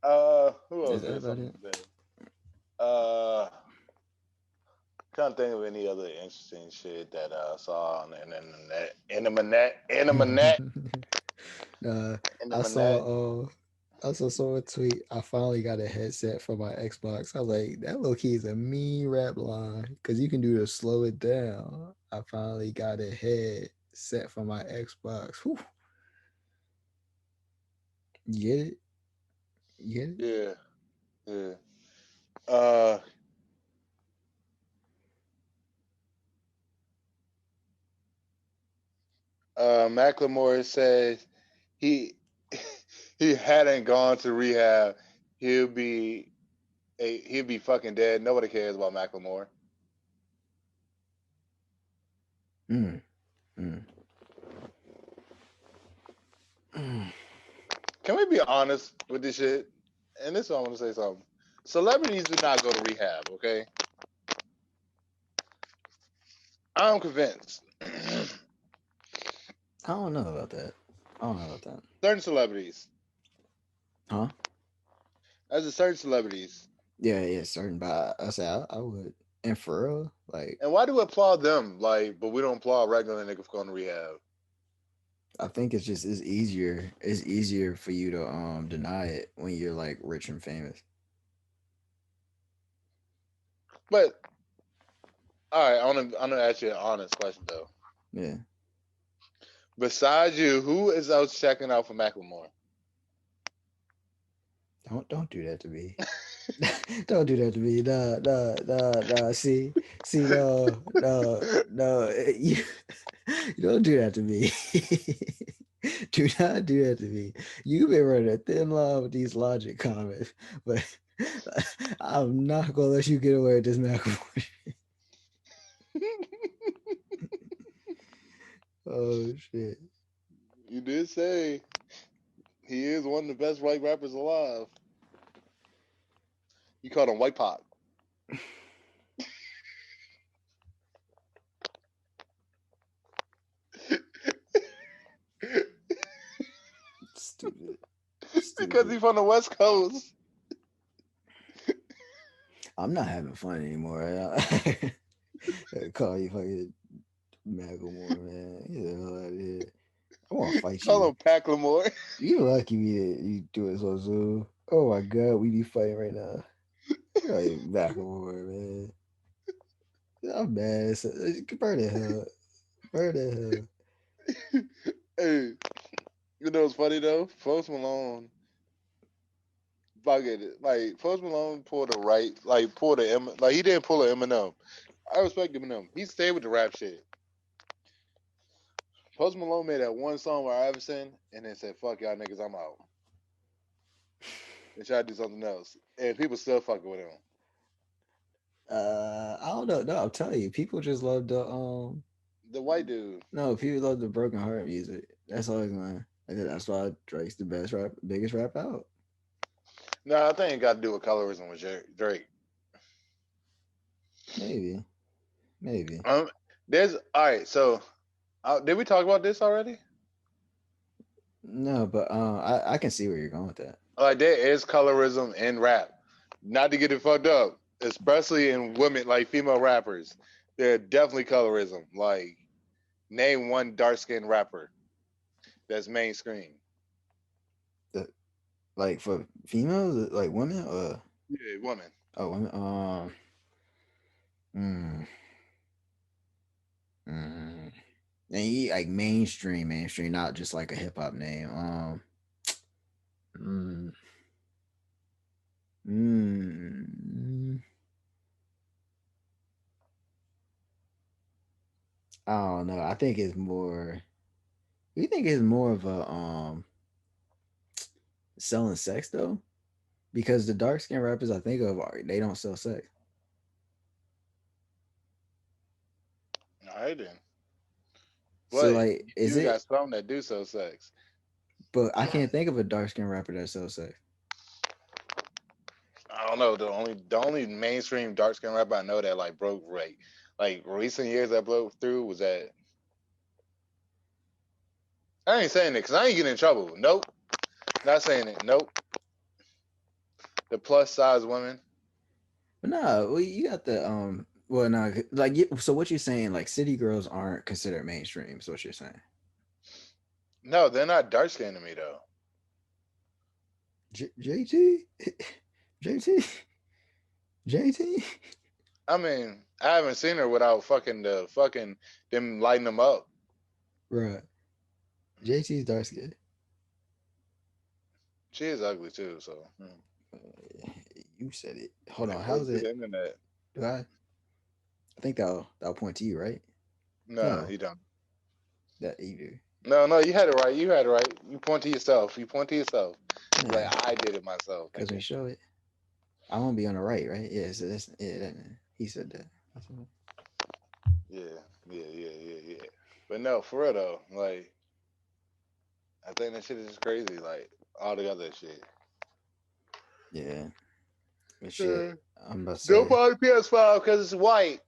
that did about something it? today? Uh, Can't think of any other interesting shit that I saw on the internet. uh, I Internet. saw I also saw a tweet. I finally got a headset for my Xbox. I was like, that low key is a mean rap line because you can do to slow it down. I finally got a headset for my Xbox. Whew. You get it? You get it? Yeah, yeah. Uh, Macklemore says he he hadn't gone to rehab. He'll be he'll be fucking dead. Nobody cares about Macklemore. Mm, mm, mm. Can we be honest with this shit? And this is I want to say something. Celebrities do not go to rehab. Okay, I'm convinced. I don't know about that. I don't know about that. Certain celebrities, Huh? as a certain celebrities, Yeah, certain. But I say I would. And for real, like and why do we applaud them? Like, but we don't applaud regular niggas for going to rehab. I think it's easier. It's easier for you to deny it when you're like rich and famous. But all right, I'm gonna ask you an honest question though. Yeah. Besides you, who is out checking out for Macklemore? Don't do that to me. Don't do that to me. Nah. See, no. You don't do that to me. Do not do that to me. You've been running a thin line with these logic comments, but I'm not gonna let you get away with this Macklemore. Oh shit. You did say he is one of the best white rappers alive. You called him White Pop. Stupid. Because Stupid. he's from the West Coast. I'm not having fun anymore. Call you fucking Macklemore, man. Get the hell out of here. I want to fight Call you. him Packlemore. You lucky me that you do it so soon. Oh my god, we be fighting right now. Like Macklemore, man. I'm mad. So, burn the hell. Burn the hell. Hey, you know what's funny though? Post Malone, fucking like Post Malone pulled a right, like pulled a like he didn't pull a Eminem. I respect Eminem. He stayed with the rap shit. Post Malone made that one song with Iverson and then said, "Fuck y'all niggas, I'm out." And tried to do something else, and people still fucking with him. I don't know. No, I'm telling you, people just love the The white dude. no, people love the broken heart music. That's always mine. That's why Drake's the best rap, biggest rap out. No, I think it got to do with colorism with Drake. Maybe, maybe. Um, there's all right. So, did we talk about this already? No, but I can see where you're going with that. Like there is colorism in rap. Not to get it fucked up, especially in women, like female rappers. There definitely colorism. Like name one dark skinned rapper that's mainstream. The, like for females, like women, Yeah, woman. women. Mm, mm. And he like mainstream, not just like a hip hop name. Mm, mm, I don't know. I think it's more. You think it's more of a selling sex though? because the dark skinned rappers I think of they don't sell sex. All right then. So But like, is you it? got some that do sell sex. But I can't think of a dark skinned rapper that sells sex. I don't know. The only mainstream dark skin rapper I know that like broke like recent years that broke through was that. I ain't saying it because I ain't getting in trouble. Nope, not saying it. Nope. The plus size women. But no, well, you got the Well, no, like so what you're saying? Like city girls aren't considered mainstream. Is what you're saying? No, they're not dark skinned to me though. JT, JT, JT. I mean, I haven't seen her without fucking them lighting them up. Right. JT's dark skinned. She is ugly too. So You said it. Hold on. go How's to the it? internet. Do I? I think that'll point to you, right? No, No, you don't. that either. No, no, you had it right. You had it right. You point to yourself. You point to yourself. Nah, Like I did it myself, because we nigga. show it. I won't be on the right, right? Yeah. So that's yeah. He said that. Yeah. But no, for real though, like I think that shit is just crazy. Like all the other shit. Yeah. But shit, Uh, I'm about to Don't say. buy the PS5 because it's white.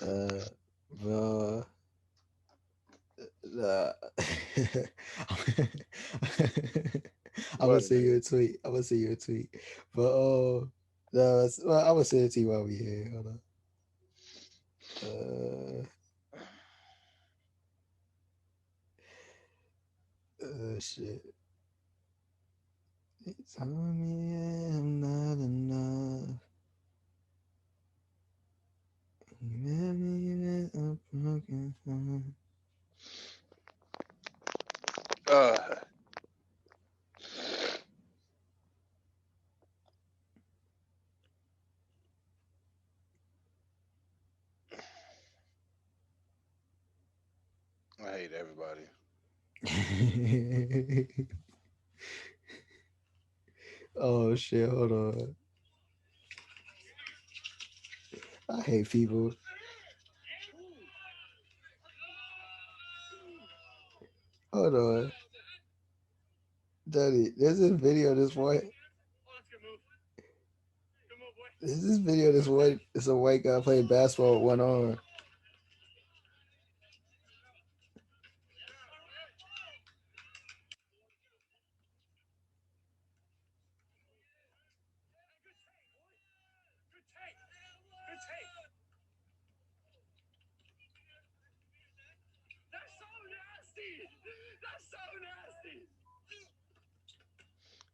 Uh, the the. I'm gonna What, send you nigga? a tweet. I'm gonna send you a tweet. But no, well, I'm gonna send it to you while we here. Hold on. Shit. It's on me, I'm not enough. You made me a broken heart. Uh, I hate everybody. Oh shit, hold on. I hate people. Hold on. Daddy, there's this video of this one. There's this video of this one. It's a white guy playing basketball with one arm.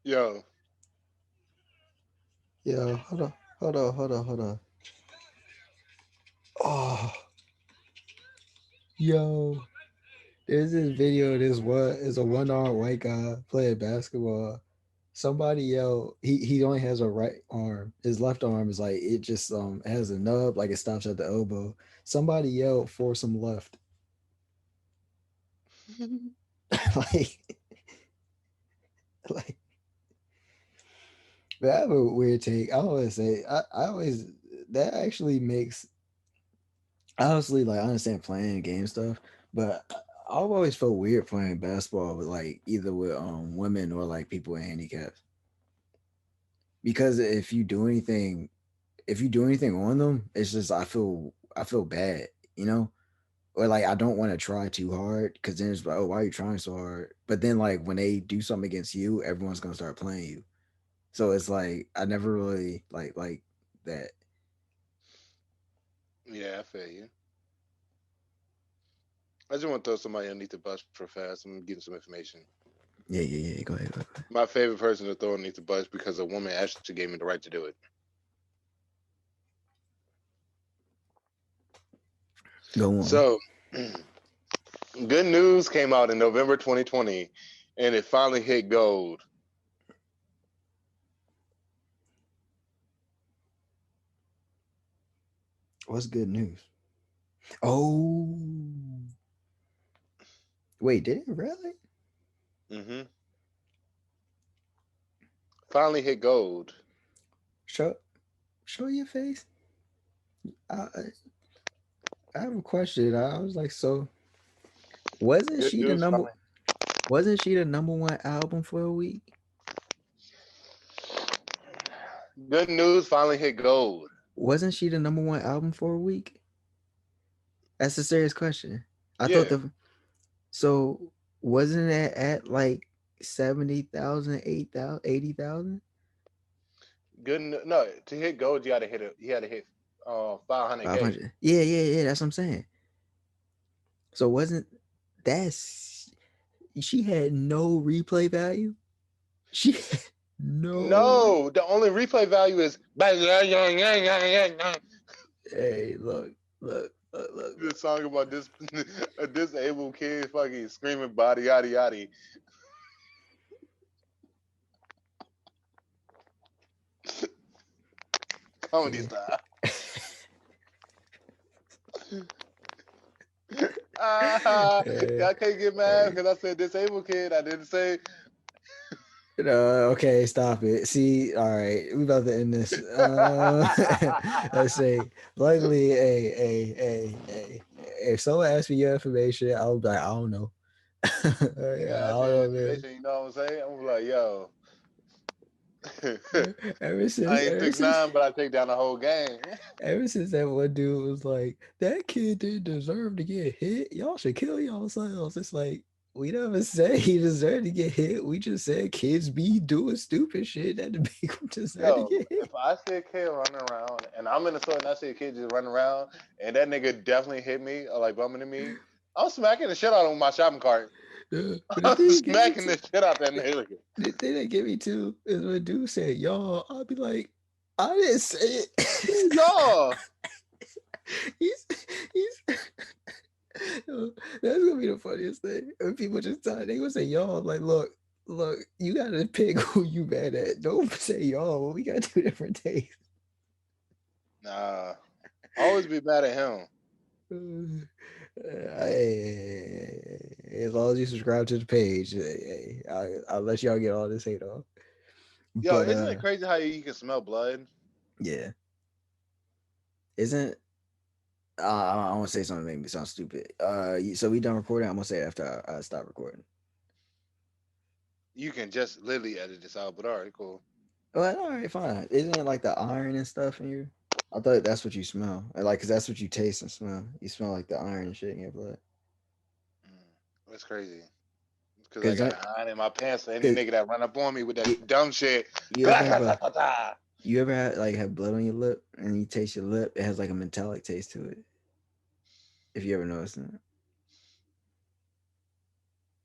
Yo, Yo, hold on. Oh, yo. There's this video of this one is a one-armed white guy playing basketball. Somebody yelled, he only has a right arm. His left arm is like it just has a nub, like it stops at the elbow. Somebody yelled for some left. like like but I have a weird take. I always say I always that actually makes honestly like I understand playing game stuff, but I've always felt weird playing basketball with like either with women or like people with handicaps. Because if you do anything on them, it's just I feel bad, you know? Or like I don't want to try too hard because then it's like, oh, why are you trying so hard? But then like when they do something against you, everyone's gonna start playing you. So it's like I never really like that. yeah, I feel you. I just want to throw somebody underneath the bus for fast. I'm getting some information. Yeah. Go ahead. My favorite person to throw underneath the bus because a woman actually gave me the right to do it. Go on. So, good news came out in November 2020, and it finally hit gold. What's good news? Oh, wait, did it really? Mm-hmm. finally hit gold. Show your face. I I have a question. I was like, so wasn't Good she the news number? finally. Wasn't she the number one album for a week? Good news finally hit gold. Wasn't she the number one album for a week? That's a serious question. I thought Yeah. the so wasn't it at like 70,000, 8,000, 80,000? No, to hit gold, you got to hit it. You had to hit 500K. 500. Yeah. That's what I'm saying. So wasn't that's she had no replay value? She had no. No, the only replay value is Hey, look. the song about this a disabled kid fucking screaming body yaddy yaddy. Comedy Yeah. style. I can't get mad because I said disabled kid. I didn't say. Okay, stop it. See, all right, we about to end this. Let's say, luckily, hey, if someone asks me your information, I'll be like, I don't know. I Yeah, I don't tell you know, man. information. You know what I'm saying? I'm like, yo. Ever I since, ain't ever 6'9", since, but I take down the whole game. ever since that one dude was like, that kid didn't deserve to get hit. Y'all should kill yourselves. It's like, we never said he deserved to get hit. We just said kids be doing stupid shit that make them deserve to Yo, get hit. if I see a kid running around and I'm in the store and I see a kid just running around and that nigga definitely hit me or like bumping into me, I'm smacking the shit out of him with my shopping cart. But the I'm thing get me smacking too, the shit out that nigga. the thing that get me too is when dude said, y'all, I'll be like, I didn't say it. Yo, he's that's gonna be the funniest thing. When people just talk, they gonna say y'all. I'm like, look, you gotta pick who you mad at. Don't say y'all. We got two different takes. nah, always be mad at him. As long as you subscribe to the page, I'll let y'all get all this hate off. Yo, But isn't it crazy how you can smell blood? yeah, isn't I want to say something to make me sound stupid. So we done recording. I'm gonna say it after I stop recording. You can just literally edit this out, but all right, cool. Well, all right, fine. Isn't it like the iron and stuff in you? I thought that's what you smell. Like, cause that's what you taste and smell. You smell like the iron and shit in your blood. That's crazy. Because I Cause, got iron in my pants for any cause nigga that run up on me with you, that dumb shit. you ever have you ever had like have blood on your lip and you taste your lip? It has like a metallic taste to it. If you ever noticed that.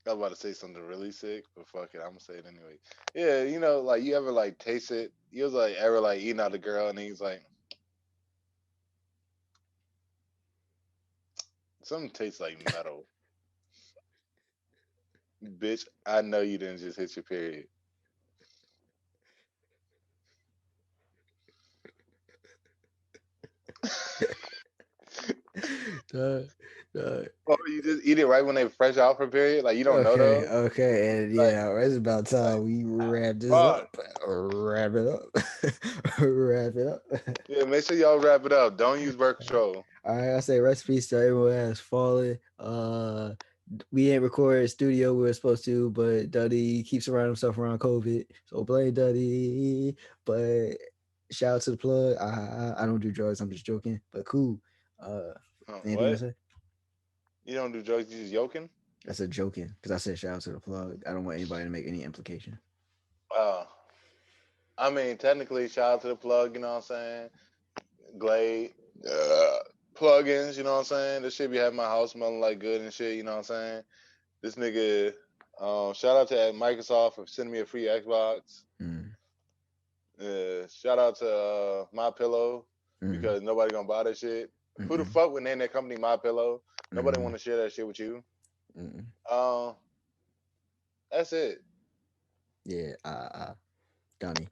I was about to say something really sick, but fuck it, I'm gonna say it anyway. Yeah, you know, like you ever like taste it? You was like ever like eating out the girl and he's like, something tastes like metal. Bitch, I know you didn't just hit your period. Duh, duh. Or you just eat it right when they fresh out for period, like you don't know though. Okay, and Like, yeah, it's about like time we wrap this fuck. up. Wrap it up. Wrap it up. Yeah, make sure y'all wrap it up. Don't use birth control. All right, I say recipes to everyone that has fallen. We ain't recorded studio we were supposed to, but Duddy keeps around himself around COVID, so blame Duddy. But shout out to the plug. I don't do drugs. I'm just joking, but cool. Anything you wanna What? say? You don't do drugs, you just yoking? I said joking because I said shout out to the plug. I don't want anybody to make any implication. Oh. I mean, technically, shout out to the plug, you know what I'm saying? Glade, plugins, you know what I'm saying? This shit be having my house smelling like good and shit, you know what I'm saying? This nigga, shout out to Microsoft for sending me a free Xbox. Shout out to My Pillow because nobody gonna buy that shit. Who the fuck would name that company My Pillow? Nobody want to share that shit with you. That's it. Yeah, Donnie,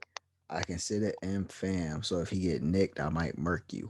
I consider him fam. So if he get nicked, I might murk you.